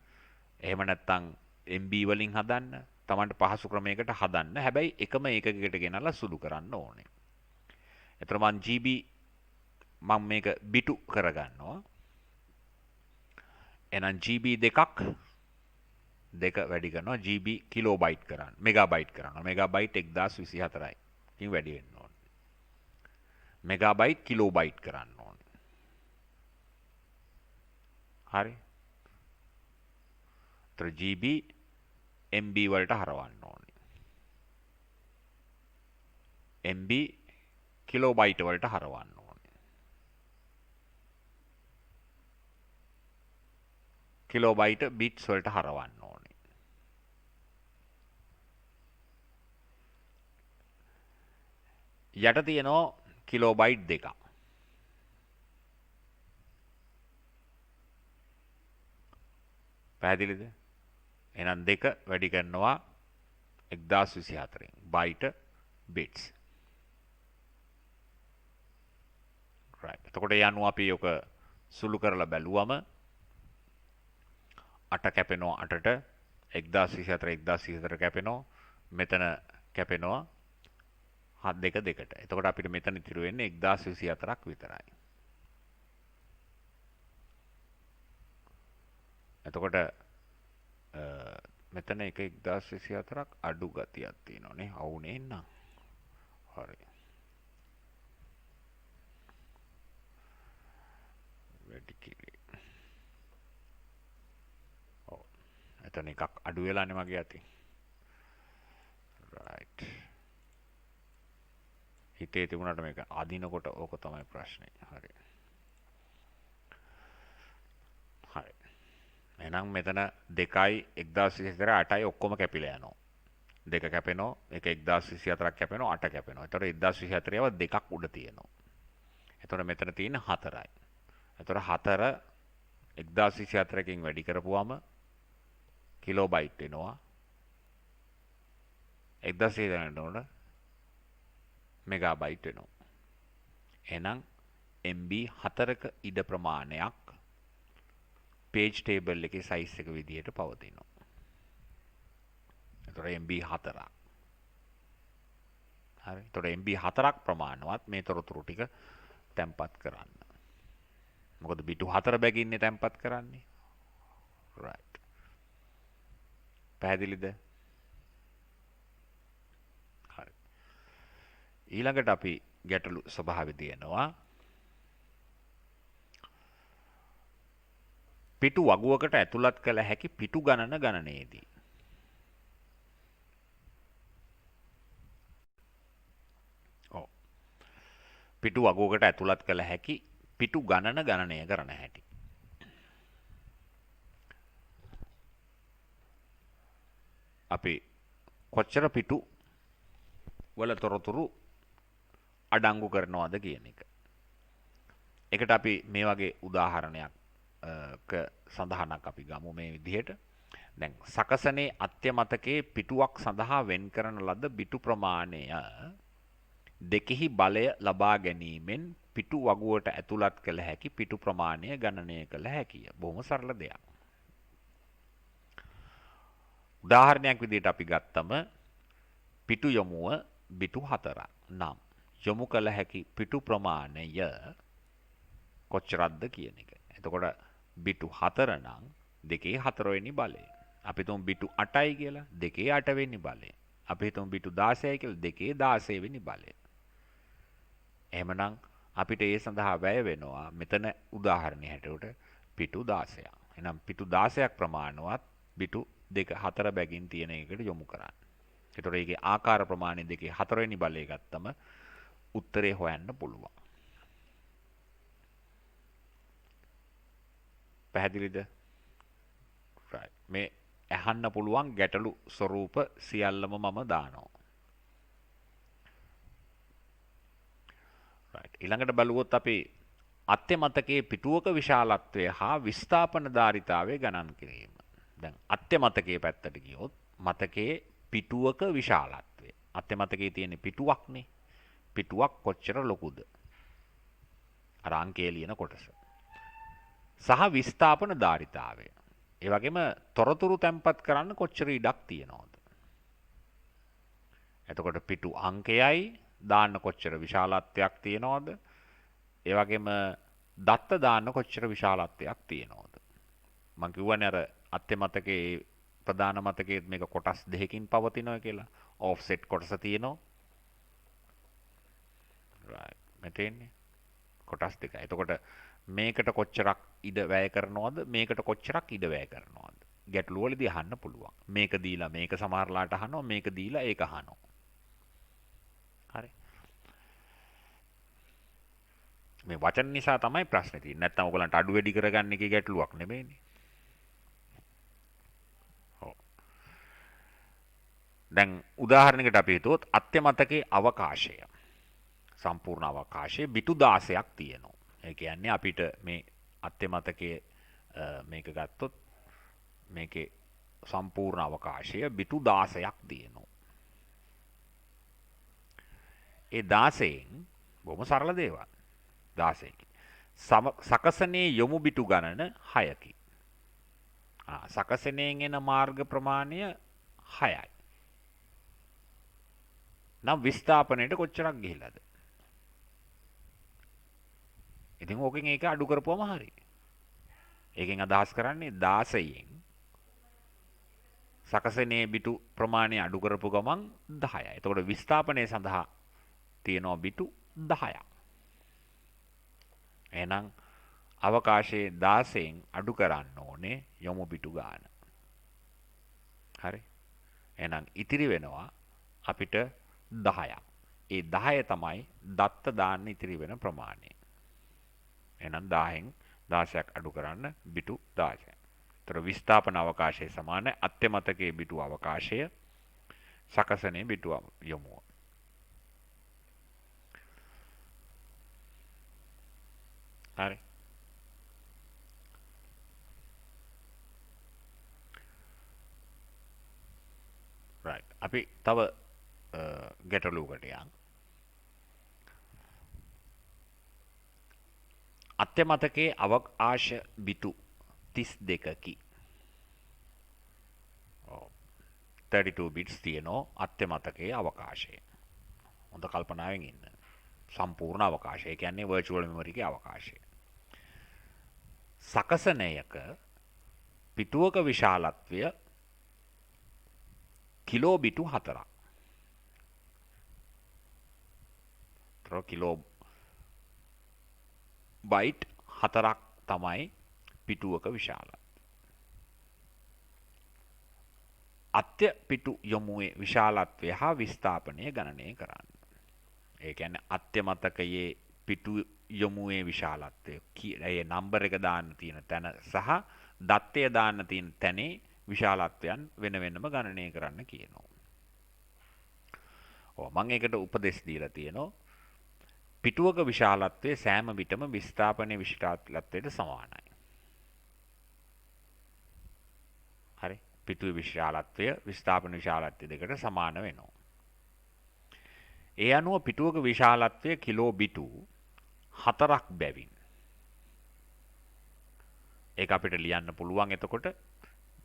එහෙම නැත්නම් MB වලින් හදන්න, Tamanට පහසු ක්‍රමයකට හදන්න. හැබැයි එකම ඒකකයකට ගෙනල්ලා සුළු කරන්න ඕනේ. එතකොට මම GB මම මේක බිටු කරගන්නවා. එහෙනම් GB දෙකක් දෙක වැඩි කරනවා GB කිලෝබයිට් කරන්න මෙගාබයිට් කරනවා මෙගාබයිට් 1024යි ඉතින් වැඩි වෙන්න ඕනේ මෙගාබයිට් කිලෝබයිට් කරන්න ඕනේ හරි ඒතර GB MB වලට හරවන්න ඕනේ MB කිලෝබයිට් වලට හරවන්න ඕනේ කිලෝබයිට් බිට්ස් වලට හරවන්න ඕනේ යට තියෙනවා කිලෝබයිට් 2ක්. පැහැදිලිද? එහෙනම් 2 වැඩි කරනවා 1024න් බයිට් බිට්ස්. right. එතකොට ඒ අනුව අපි ඔක සුළු කරලා බැලුවම 8 කැපෙනවා 8ට 1024 කැපෙනවා මෙතන කැපෙනවා 7 2 2ට. එතකොට අපිට මෙතන ඉතුරු වෙන්නේ 1024ක් විතරයි. එතකොට මෙතන එක 1024ක් අඩු ගතියක් තියෙනවා නේ. අවුනේ නං. හරි. වැඩි කිලි. ඔව්. එතන එකක් අඩු වෙලානේ මගේ අතින්. right. හිතේ තිබුණාට මේක අදිනකොට ඕක තමයි ප්‍රශ්නේ. හරි. හරි. එහෙනම් මෙතන 2යි 1024 8යි ඔක්කොම කැපිලා යනවා. 2 කැපෙනවා, එක 1024ක් කැපෙනවා, 8 කැපෙනවා. ඒතකොට 1024ව දෙකක් උඩ තියෙනවා. එතකොට මෙතන තියෙන 4යි. එතකොට 4 1024කින් වැඩි කරපුවාම කිලෝබයිට් වෙනවා. 1024 මෙගාබයිට් වෙනවා. එහෙනම් MB 4ක ඉඩ ප්‍රමාණයක් page table එකේ size එක විදිහට පවතිනවා. එතකොට MB 4ක්. හරි. එතකොට MB 4ක් ප්‍රමාණවත් මේ තොරතුරු ටික තැම්පත් කරන්න. මොකද බිටු 4 බැගින්නේ තැම්පත් කරන්නේ. right. පැහැදිලිද? හරි. ඊළඟට අපි ගැටලු ස්වභාවය දිනනවා. පිටු වගුවකට ඇතුළත් කළ හැකි පිටු ගණන ගණනයේදී පිටු වගුවකට ඇතුළත් කළ හැකි පිටු ගණන ගණනය කරන හැටි අපි කොච්චර පිටු වල තොරතුරු අඩංගු කරනවද කියන එක එකට අපි මේ වගේ උදාහරණයක් සඳහනක් අපි ගමු මේ විදිහට. දැන් සකසනේ අත්‍ය මතකයේ පිටුවක් සඳහා වෙන් කරන ලද බිටු ප්‍රමාණය දෙකෙහි බලය ලබා ගැනීමෙන් පිටු වගුවට ඇතුළත් කළ හැකි පිටු ප්‍රමාණය ගණනය කළ හැකිය. බොහොම සරල දෙයක්. උදාහරණයක් විදිහට අපි ගත්තම පිටු යොමුව බිටු 4ක් නම් යොමු කළ හැකි පිටු ප්‍රමාණය කොච්චරක්ද කියන එක. එතකොට බිටු 4 නම් 2/4 වෙනි බලය. අපි තුන් බිටු 8යි කියලා 2/8 වෙනි බලය. අපි හිතමු බිටු 16යි කියලා 2/16 වෙනි බලය. එහෙමනම් අපිට ඒ සඳහා වැය වෙනවා මෙතන උදාහරණයක් හැටියට පිටු 16ක්. එහෙනම් පිටු 16ක් ප්‍රමාණවත් බිටු 2/4 බැගින් තියෙන එකට යොමු කරන්න. ඒතකොට ඒකේ ආකාර ප්‍රමාණය 2/4 වෙනි බලය ගත්තම උත්තරේ හොයන්න පුළුවන්. පැහැදිලිද? right. මේ අහන්න පුළුවන් ගැටලු ස්වරූප සියල්ලම මම දානවා. right. ඊළඟට බලුවොත් අපි අත්‍ය මතකයේ පිටුවක විශාලත්වය හා විස්ථාපන ධාරිතාවය ගණන් කිරීම. දැන් අත්‍ය මතකයේ පැත්තට ගියොත් මතකයේ පිටුවක විශාලත්වය. අත්‍ය මතකයේ තියෙන පිටුවක්නේ. පිටුවක් කොච්චර ලොකුද? අර අංකයේ ලියන කොටස. සහ විස්ථාපන ධාරිතාවය. ඒ වගේම තොරතුරු තැන්පත් කරන්න කොච්චර ඉඩක් තියෙනවද? එතකොට පිටු අංකයයි දාන්න කොච්චර විශාලත්වයක් තියෙනවද? ඒ වගේම දත්ත දාන්න කොච්චර විශාලත්වයක් තියෙනවද? මම කියවනේ අර අත්‍ය මතකයේ ප්‍රධාන මතකයේ මේක කොටස් දෙකකින් පවතිනවා කියලා. ඔෆ්සෙට් කොටස තියෙනවා. right. මෙතෙන්නේ කොටස් දෙකයි. එතකොට මේකට කොච්චරක් ඉඩ වැය කරනවද? මේකට කොච්චරක් ඉඩ වැය කරනවද? ගැටළු වලදී අහන්න පුළුවන්. මේක දීලා මේක සමහරලාට අහනවා, මේක දීලා ඒක අහනවා. හරි. මේ වචන නිසා තමයි ප්‍රශ්නේ තියෙන්නේ. නැත්නම් ඔයගලන්ට අඩු වැඩි කරගන්න එකේ ගැටලුවක් නෙමෙයිනේ. ඔව්. දැන් උදාහරණයකට අපි හිතුවොත් අත්‍ය මතකයේ අවකාශය. සම්පූර්ණ අවකාශයේ බිටු 16ක් තියෙනවා. ඒ කියන්නේ අපිට මේ අත්‍ය මතකයේ මේක ගත්තොත් මේකේ සම්පූර්ණ අවකාශය බිටු 16ක් තියෙනවා. ඒ 16න් බොහොම සරල දේවල්. 16කි. සකසනේ යොමු බිටු ගණන 6කි. සකසනයෙන් එන මාර්ග ප්‍රමාණය 6යි. නම් විස්ථාපනයට කොච්චරක් ගිහිලාද? ඉතින් ඕකෙන් ඒක අඩු කරපුවම හරි. ඒකෙන් අදහස් කරන්නේ 16න් සකසනේ බිටු ප්‍රමාණය අඩු කරපු ගමන් 10යි. එතකොට විස්ථාපනය සඳහා තියෙනවා බිටු 10ක්. එහෙනම් අවකාශයේ 16න් අඩු කරන්න ඕනේ යොමු බිටු ගාන. හරි. එහෙනම් ඉතිරි වෙනවා අපිට 10ක්. ඒ 10 තමයි දත්ත දාන්න ඉතිරි වෙන ප්‍රමාණය. එහෙනම් 10න් 16ක් අඩු කරන්න බිටු 16. ඒතර විස්ථාපන අවකාශය සමාන අත්‍ය මතකයේ බිටු අවකාශය සකසනේ බිටු යොමුව. හරි. right. අපි තව ගැටලුවකට යන්. අත්‍ය මතකයේ අවකාශ බිටු 32කි. 32 bits තියෙනවා අත්‍ය මතකයේ අවකාශය. හොඳ කල්පනාවෙන් ඉන්න. සම්පූර්ණ අවකාශය. ඒ කියන්නේ virtual memory එකේ අවකාශය. සකසනයක පිටුවක විශාලත්වය කිලෝ බිටු 4ක්. කිලෝ බයිට් 4ක් තමයි පිටුවක විශාලත්වය. අත්‍ය පිටු යොමුවේ විශාලත්වය හා විස්ථාපනය ගණනය කරන්න. ඒ කියන්නේ අත්‍ය මතකයේ පිටු යොමුවේ විශාලත්වය ඒ නම්බර් එක දාන්න තියෙන තැන සහ දත්තය දාන්න තියෙන තැනේ විශාලත්වයන් වෙන වෙනම ගණනය කරන්න කියනවා. මම ඒකට උපදෙස් දීලා තියෙනවා. පිටුවක විශාලත්වය සෑම විටම විස්ථාපනයේ විශාලත්වයට සමානයි. හරි. පිටුවේ විශාලත්වය විස්ථාපන විශාලත්වය දෙකට සමාන වෙනවා. ඒ අනුව පිටුවක විශාලත්වය කිලෝ බිටු 4ක් බැවින්. ඒක අපිට ලියන්න පුළුවන් එතකොට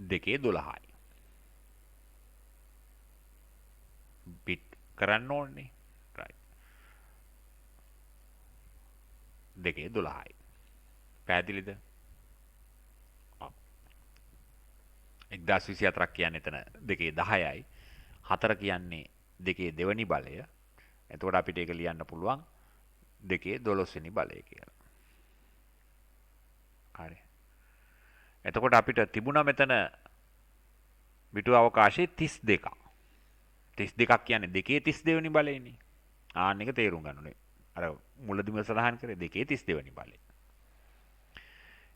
2/12යි. බිට් කරන්න ඕනේ. right. 2/12යි. පැහැදිලිද? 1024ක් කියන්නේ එතන 2/10යි. 4 කියන්නේ 2 දෙවෙනි බලය. එතකොට අපිට ඒක ලියන්න පුළුවන් 2/12 වෙනි බලය කියලා. හරි. එතකොට අපිට තිබුණා මෙතන පිටු අවකාශයේ 32ක්. 32ක් කියන්නේ 2/32 වෙනි බලයනේ. ආන්න එක තේරුම් ගන්න ඕනේ. අර මුලදිම සඳහන් කරේ 2/32 වෙනි බලය.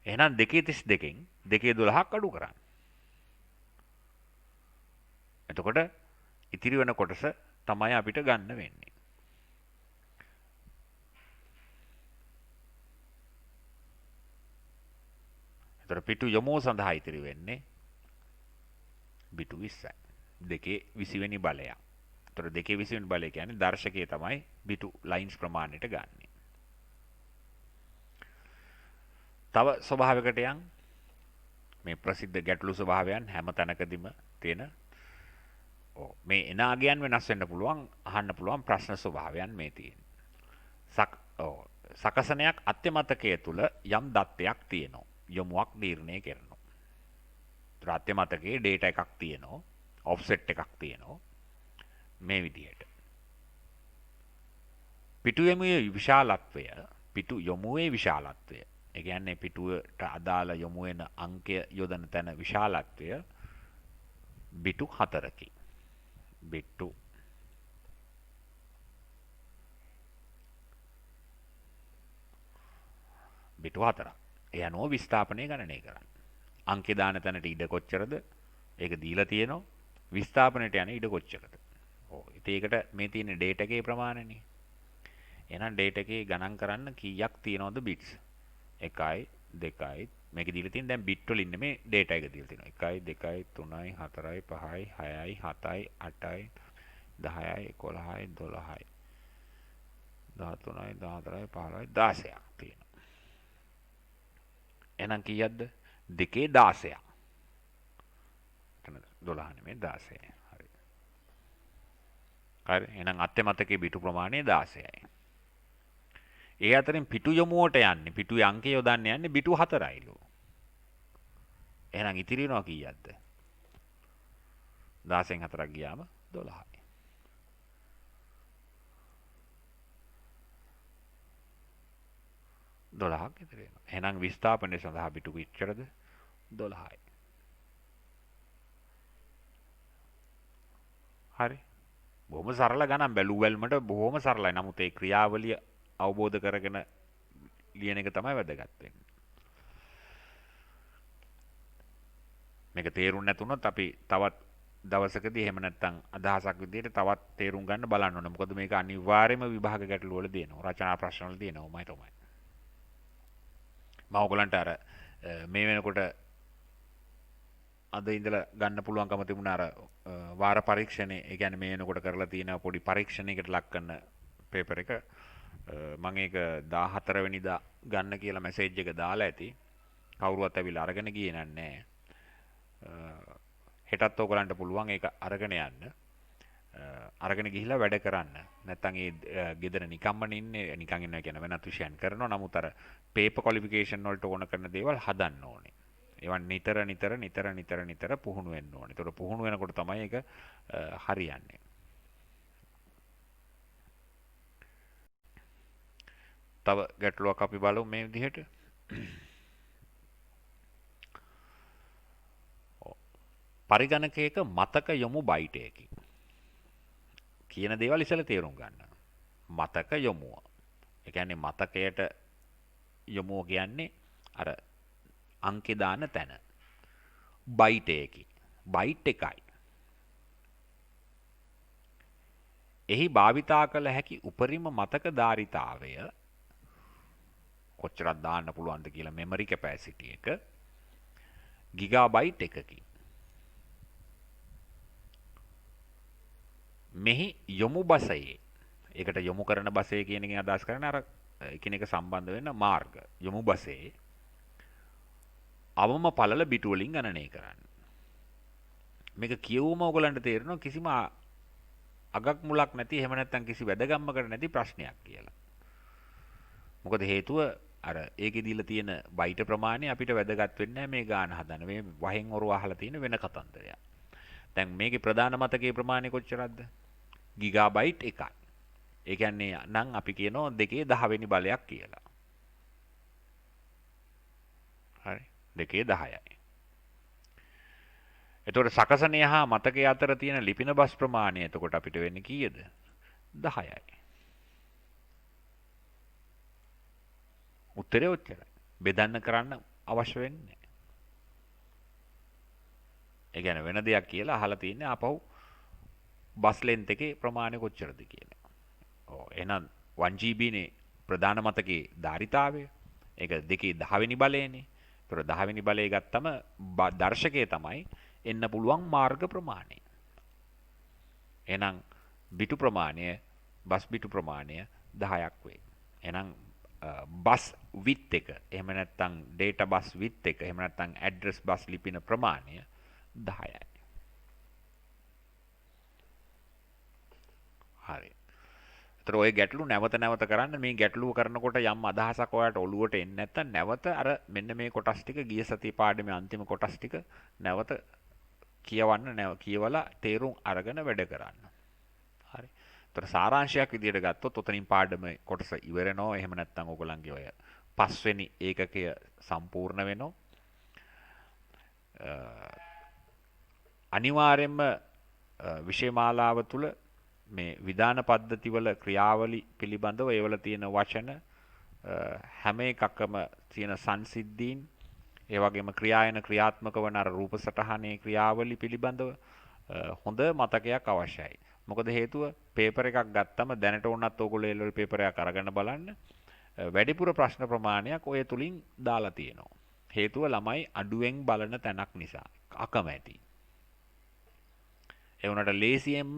එහෙනම් 2/32කින් 2/12ක් අඩු කරන්න. එතකොට ඉතිරි වෙන කොටස තමයි අපිට ගන්න වෙන්නේ. එතකොට පිටු යොමුව සඳහා ඉතිරි වෙන්නේ බිටු 20යි. 2/20 වෙනි බලය. එතකොට 2/20 වෙනි බලය කියන්නේ දර්ශකයේ තමයි බිටු ලයින්ස් ප්‍රමාණයට ගන්නෙ. තව ස්වභාවයකට යන් මේ ප්‍රසිද්ධ ගැටලු ස්වභාවයන් හැම තැනකදීම තියෙන මේ එනාගයන් වෙනස් වෙන්න පුළුවන් අහන්න පුළුවන් ප්‍රශ්න ස්වභාවයන් මේ තියෙන. සකසනයක් අත්‍යමතකයේ තුල යම් දත්තයක් තියෙනවා. යොමුවක් නිර්ණය කරනවා. ඒතර අත්‍යමතකයේ data එකක් තියෙනවා. offset එකක් තියෙනවා. මේ විදිහට. පිටු යොමුවේ විශාලත්වය. ඒ කියන්නේ පිටුවට අදාළ යොමු වෙන අංකය යොදන තැන විශාලත්වය බිටු 4කි. බිටු 4ක්. ඒ අනුව විස්ථාපනය ගණනය කරන්න. අංකේ දාන තැනට ඉඩ කොච්චරද? ඒක දීලා තියෙනවා. විස්ථාපනයට යන ඉඩ කොච්චරද? ඉතින් ඒකට මේ තියෙන data එකේ ප්‍රමාණයනේ. එහෙනම් data එකේ ගණන් කරන්න කීයක් තියෙනවද bits? 1යි 2යි මේක දීලා තියෙන දැන් bit වලින් නෙමේ data එක දීලා තියෙනවා. 1යි 2යි 3යි 4යි 5යි 6යි 7යි 8යි 10යි 11යි 12යි 13යි 14යි 15යි 16ක් තියෙනවා. එහෙනම් කීයක්ද? 2/16ක්. එතන 12 නෙමේ 16. හරි. හරි. එහෙනම් අත්‍යමතකයේ බිටු ප්‍රමාණය 16යි. ඒ අතරින් පිටු යොමුවට යන්නේ පිටුවේ අංකය යොදන්න යන්නේ බිටු 4යිලු. එහෙනම් ඉතිරි වෙනවා කීයක්ද? 16න් 4ක් ගියාම 12යි. දොළහක් ඉතිරි වෙනවා. එහෙනම් විස්ථාපනය සඳහා බිටු කොච්චරද? 12යි. හරි. බොහොම සරල ගණන් බැලුවල්මට බොහොම සරලයි. නමුත් ඒ ක්‍රියාවලිය අවබෝධ කරගෙන ලියන එක තමයි වැදගත් වෙන්නේ. මේක තේරුම් නැතුනොත් අපි තවත් දවසකදී එහෙම නැත්නම් අදහසක් විදිහට තවත් තේරුම් ගන්න බලන්න ඕනේ. මොකද මේක අනිවාර්යයෙන්ම විභාග ගැටළු වල දෙනවා. රචනා ප්‍රශ්න වල දෙනවාමයි තමයි. මම ඔයගලන්ට අර මේ වෙනකොට අද ඉඳලා ගන්න පුළුවන්කම තිබුණා අර වාර පරීක්ෂණේ. ඒ කියන්නේ මේ වෙනකොට කරලා තියෙන පොඩි පරීක්ෂණයකට ලක් කරන පේපර් එක මම ඒක 14 වෙනිදා ගන්න කියලා මැසේජ් එක දාලා ඇති. කවුරුවත් ඇවිල්ලා අරගෙන ගියේ නැහැ. හෙටත් ඔයගලන්ට පුළුවන් ඒක අරගෙන යන්න. අරගෙන ගිහිල්ලා වැඩ කරන්න. නැත්තම් ඒ ගෙදර නිකම්ම ඉන්නේ නිකන් ඉන්නවා කියන වෙනත් විෂයන් කරනවා. නමුත් අර පේපර් ක්වොලිෆිකේෂන් වලට ඕන කරන දේවල් හදන්න ඕනේ. ඒවා නිතර පුහුණු වෙන්න ඕනේ. ඒතකොට පුහුණු වෙනකොට තමයි ඒක හරියන්නේ. තව ගැටලුවක් අපි බලමු මේ විදිහට. පරිගණකයක මතක යොමු බයිට් එකකි. කියන දේවල් ඉස්සෙල්ලා තේරුම් ගන්න. මතක යොමුව. ඒ කියන්නේ මතකයට යොමුව කියන්නේ අර අංකේ දාන තැන. බයිට් එකකි. බයිට් එකයි. එහි භාවිතා කළ හැකි උපරිම මතක ධාරිතාවය කොච්චරක් දාන්න පුළුවන්ද කියලා මෙමරි කැපැසිටි එක ගිගාබයිට් එකකින්. මෙහි යොමු බසයේ ඒකට යොමු කරන බසය කියන එකෙන් අදහස් කරන්නේ අර එකිනෙක සම්බන්ධ වෙන මාර්ග යොමු බසයේ අවම පළල බිටු වලින් ගණනය කරන්න. මේක කියවුවම ඔයගලන්ට තේරෙනවා කිසිම අගක් මුලක් නැති එහෙම නැත්නම් කිසි වැදගම්මකට නැති ප්‍රශ්නයක් කියලා. මොකද හේතුව අර ඒකේ දීලා තියෙන බයිට ප්‍රමාණය අපිට වැදගත් වෙන්නේ නැහැ මේ ගාන හදන. මේ වහෙන් ඔරුව අහලා තියෙන වෙන කතන්දරයක්. දැන් මේකේ ප්‍රධාන මතකයේ ප්‍රමාණය කොච්චරද? ගිගාබයිට් 1යි. ඒ කියන්නේ නම් අපි කියනවා 2 වෙනි බලයක් කියලා. හරි. 2/10යි. එතකොට සකසනය හා මතකයේ අතර තියෙන ලිපින බස් ප්‍රමාණය එතකොට අපිට වෙන්නේ කීයද? 10යි. උත්තරේ ඔච්චරයි. බෙදන්න කරන්න අවශ්‍ය වෙන්නේ නැහැ. ඒ කියන්නේ වෙන දෙයක් කියලා අහලා තින්නේ ආපහු බස් ලෙන්ත් එකේ ප්‍රමාණය කොච්චරද කියලා. ඔව් එහෙනම් 1GB නේ ප්‍රධාන මතකයේ ධාරිතාවය. ඒක 2/10 වෙනි බලයනේ. ඒතර 10 වෙනි බලය ගත්තම දර්ශකයේ තමයි එන්න පුළුවන් මාර්ග ප්‍රමාණය. එහෙනම් බිටු ප්‍රමාණය බස් බිටු ප්‍රමාණය 10ක් වේ. එහෙනම් බස් විත් එක එහෙම නැත්නම් data බස් විත් එක එහෙම නැත්නම් ඇඩ්‍රස් බස් ලිපින ප්‍රමාණය 10යි. හරි. ඒතර ඔය ගැටලු නැවත නැවත කරන්න මේ ගැටලුව කරනකොට යම් අදහසක් ඔයාලට ඔලුවට එන්නේ නැත්නම් නැවත අර මෙන්න මේ කොටස් ටික ගිය සතියේ පාඩමේ අන්තිම කොටස් ටික නැවත කියවලා තේරුම් අරගෙන වැඩ කරන්න. හරි. ඒතර සාරාංශයක් විදිහට ගත්තොත් ඔතනින් පාඩමේ කොටස ඉවර වෙනවා. එහෙම නැත්නම් ඔයගොල්ලන්ගේ ඔය 5 වෙනි ඒකකය සම්පූර්ණ වෙනවා. අනිවාර්යයෙන්ම විෂය මාලාව තුළ මේ විධාන පද්ධතිවල ක්‍රියාවලි පිළිබඳව ඒවල තියෙන වචන හැම එකකම තියෙන සංසිද්ධීන් ඒ වගේම ක්‍රියාත්මක වන අර රූප සටහනේ ක්‍රියාවලි පිළිබඳව හොඳ මතකයක් අවශ්‍යයි. මොකද හේතුව පේපර් එකක් ගත්තම දැනට උනත් ඕගොල්ලෝ ඒ පේපර් එකක් අරගෙන බලන්න වැඩිපුර ප්‍රශ්න ප්‍රමාණයක් ඔය තුලින් දාලා තියෙනවා. හේතුව ළමයි අඩුවෙන් බලන තැනක් නිසා අකමැති. ඒ වුණාට ලේසියෙන්ම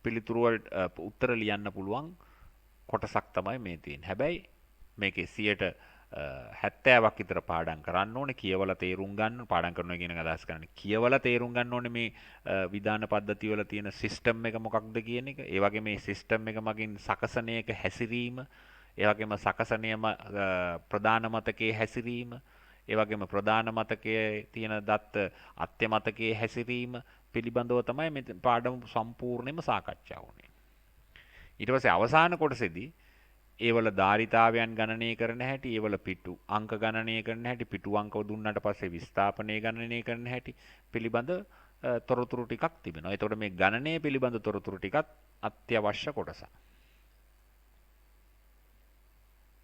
පිළිතුරු වලට උත්තර ලියන්න පුළුවන් කොටසක් තමයි මේ තියෙන්නේ. හැබැයි මේකේ 70ක් විතර පාඩම් කරන්න ඕනේ කියවලා තේරුම් ගන්න. පාඩම් කරනවා කියන එක අදහස් කරන්නේ කියවලා තේරුම් ගන්න ඕනේ මේ විධාන පද්ධතිය වල තියෙන සිස්ටම් එක මොකක්ද කියන එක. ඒ වගේ මේ සිස්ටම් එක මගින් සකසනයක හැසිරීම, ඒ වගේම සකසනයම ප්‍රධාන මතකයේ හැසිරීම, ඒ වගේම ප්‍රධාන මතකයේ තියෙන දත්ත අත්‍ය මතකයේ හැසිරීම පිළිබඳව තමයි මේ පාඩම සම්පූර්ණයෙන්ම සාකච්ඡා වුණේ. ඊට පස්සේ අවසාන කොටසේදී ඒවල ධාරිතාවයන් ගණනය කරන හැටි, ඒවල පිටු අංක ගණනය කරන හැටි, පිටු අංක දුන්නාට පස්සේ විස්ථාපනය ගණනය කරන හැටි පිළිබඳ තොරතුරු ටිකක් තිබෙනවා. ඒතකොට මේ ගණනය පිළිබඳ තොරතුරු ටිකත් අත්‍යවශ්‍ය කොටසක්.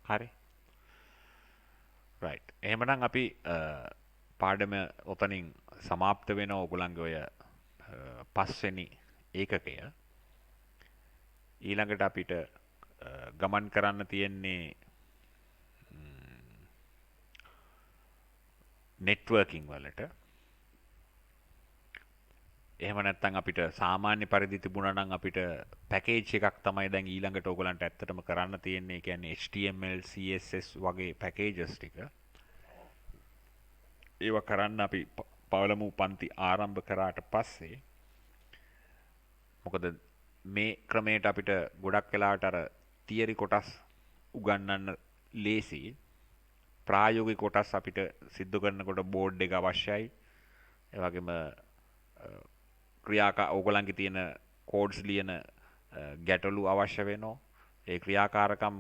හරි. right. එහෙමනම් අපි පාඩම ඔතනින් සමාප්ත වෙන ඕගොල්ලන්ගේ ඔය 5 වෙනි ඒකකය ඊළඟට අපිට ගමන් කරන්න තියෙන්නේ නෙට්වර්කින් වලට. එහෙම නැත්නම් අපිට සාමාන්‍ය පරිදි තිබුණා නම් අපිට පැකේජ් එකක් තමයි දැන් ඊළඟට ඕගලන්ට ඇත්තටම කරන්න තියෙන්නේ. ඒ කියන්නේ HTML CSS වගේ පැකේජස් ටික. ඒවා කරන්න අපි පළමු පන්ති ආරම්භ කරාට පස්සේ මොකද මේ ක්‍රමයට අපිට ගොඩක් වෙලාවට අර තියරි කොටස් උගන්වන්න ලේසි. ප්‍රායෝගික කොටස් අපිට සිද්ධ කරනකොට බෝඩ් එක අවශ්‍යයි. ඒ වගේම ඕගලන්ගේ තියෙන කෝඩ්ස් ලියන ගැටලු අවශ්‍ය වෙනවා. ඒ ක්‍රියාකාරකම්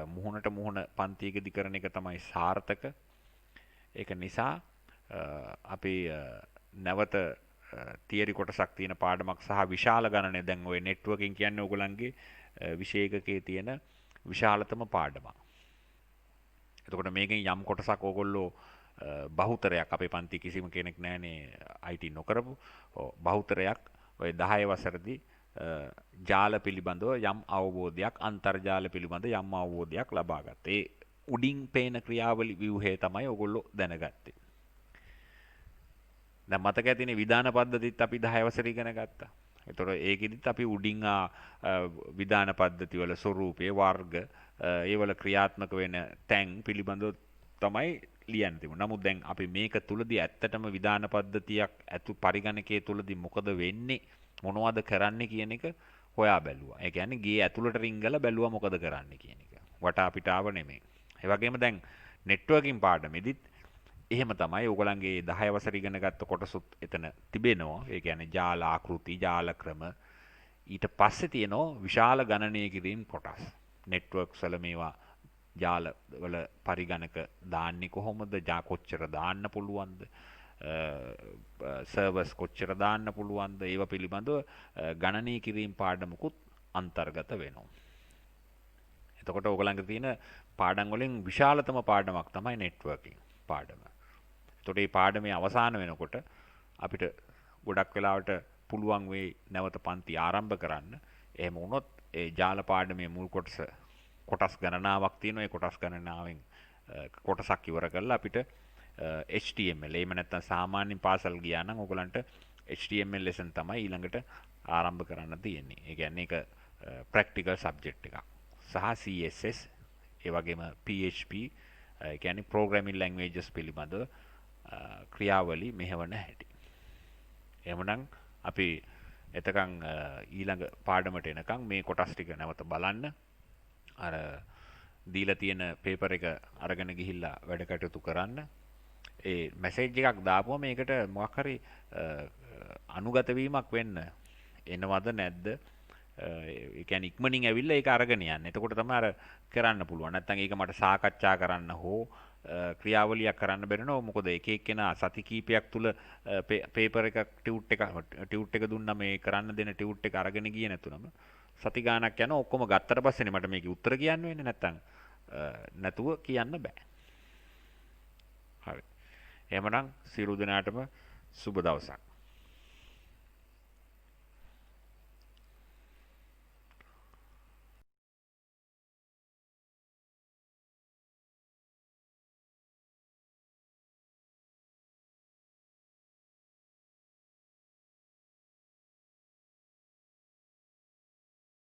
මුහුණට මුහුණ පන්තියකදී කරන එක තමයි සාර්ථක. ඒක නිසා අපි නැවත තියරි කොටසක් තියෙන පාඩමක් සහ විශාල ගණනේ දැන් ওই නෙට්වර්කින් කියන්නේ ඕගලන්ගේ විෂයකකයේ තියෙන විශාලතම පාඩමක්. එතකොට මේකෙන් යම් කොටසක් ඕගොල්ලෝ බහුතරයක් අපේ පන්ති කිසිම කෙනෙක් නැහැනේ IT නොකරපු. බහුතරයක් ඔය 10 වසරදී ජාල පිළිබඳව යම් අවබෝධයක් අන්තර්ජාල පිළිබඳ යම් අවබෝධයක් ලබා ගත්තා. ඒ උඩින් පේන ක්‍රියාවලි ව්‍යුහය තමයි ඔයගොල්ලෝ දැනගත්තේ. දැන් මතක ඇතිනේ විධාන පද්ධතිත් අපි 10 වසරේ ඉගෙන ගත්තා. ඒතොර ඒකෙදිත් අපි උඩින් විධාන පද්ධති වල ස්වරූපයේ වර්ග ඒවල ක්‍රියාත්මක වෙන තැන් පිළිබඳව තමයි ලියන්න තිබුණා. නමුත් දැන් අපි මේක තුලදී ඇත්තටම විධාන පද්ධතියක් ඇතු පරිගණකයේ තුලදී මොකද වෙන්නේ මොනවද කරන්නේ කියන එක හොයා බැලුවා. ඒ කියන්නේ ගේ ඇතුළට රිංගලා බැලුවා මොකද කරන්නේ කියන එක. වටා පිටාව නෙමෙයි. ඒ වගේම දැන් නෙට්වර්කින් පාඩමෙදිත් එහෙම තමයි ඕගලන්ගේ 10 වසර ඉගෙන ගත්ත කොටසුත් එතන තිබෙනවා. ඒ කියන්නේ ජාල ආකෘති, ජාල ක්‍රම. ඊට පස්සේ තියෙනවා විශාල ගණනය කිරීම කොටස්. නෙට්වර්ක්ස් වල මේවා ජාල වල පරිගණක දාන්නේ කොහොමද? කොච්චර දාන්න පුළුවන්ද? සර්වර්ස් කොච්චර දාන්න පුළුවන්ද? ඒව පිළිබඳව ගණනය කිරීම පාඩමකුත් අන්තර්ගත වෙනවා. එතකොට ඕගලන්ගේ තියෙන පාඩම් වලින් විශාලතම පාඩමක් තමයි නෙට්වර්කින් පාඩම. එතකොට මේ පාඩමේ අවසාන වෙනකොට අපිට ගොඩක් වෙලාවට පුළුවන් වෙයි නැවත පන්ති ආරම්භ කරන්න. එහෙම වුණොත් ඒ ජාල පාඩමේ මුල් කොටස් ගණනාවක් තියෙනවා. ඒ කොටස් ගණනාවෙන් කොටසක් ඉවර කරලා අපිට HTML එහෙම නැත්නම් සාමාන්‍ය පාසල් ගියා නම් ඔයගලන්ට HTML lesson තමයි ඊළඟට ආරම්භ කරන්න තියෙන්නේ. ඒ කියන්නේ ඒක practical subject එකක්. සහ CSS ඒ වගේම PHP ඒ කියන්නේ programming languages පිළිබඳව ක්‍රියාවලි මෙහෙවන හැටි. එහෙමනම් අපි එතකන් ඊළඟ පාඩමට එනකන් මේ කොටස් ටික නැවත බලන්න. අර දීලා තියෙන පේපර් එක අරගෙන ගිහිල්ලා වැඩ කටයුතු කරන්න. ඒ මැසේජ් එකක් දාපුවම මේකට මොකක් හරි අනුගත වීමක් වෙන්න එනවද නැද්ද? ඒ කියන්නේ ඉක්මනින් ඇවිල්ලා ඒක අරගෙන යන්න. එතකොට තමයි අර කරන්න පුළුවන්. නැත්නම් ඒක මට සාකච්ඡා කරන්න හෝ ක්‍රියාවලියක් කරන්න බැරිනෝ. මොකද එක එක්කෙනා සති කීපයක් තුල පේපර් එකක් ටියුට් එක දුන්නා මේ කරන්න දෙන ටියුට් එක අරගෙන ගියේ නැතුනම සති ගාණක් යනවා. ඔක්කොම ගත්තට පස්සේනේ මට මේකේ උත්තර කියන්න වෙන්නේ. නැත්නම් නැතුව කියන්න බෑ. හරි. එහෙමනම් සියලු දෙනාටම සුබ දවසක්.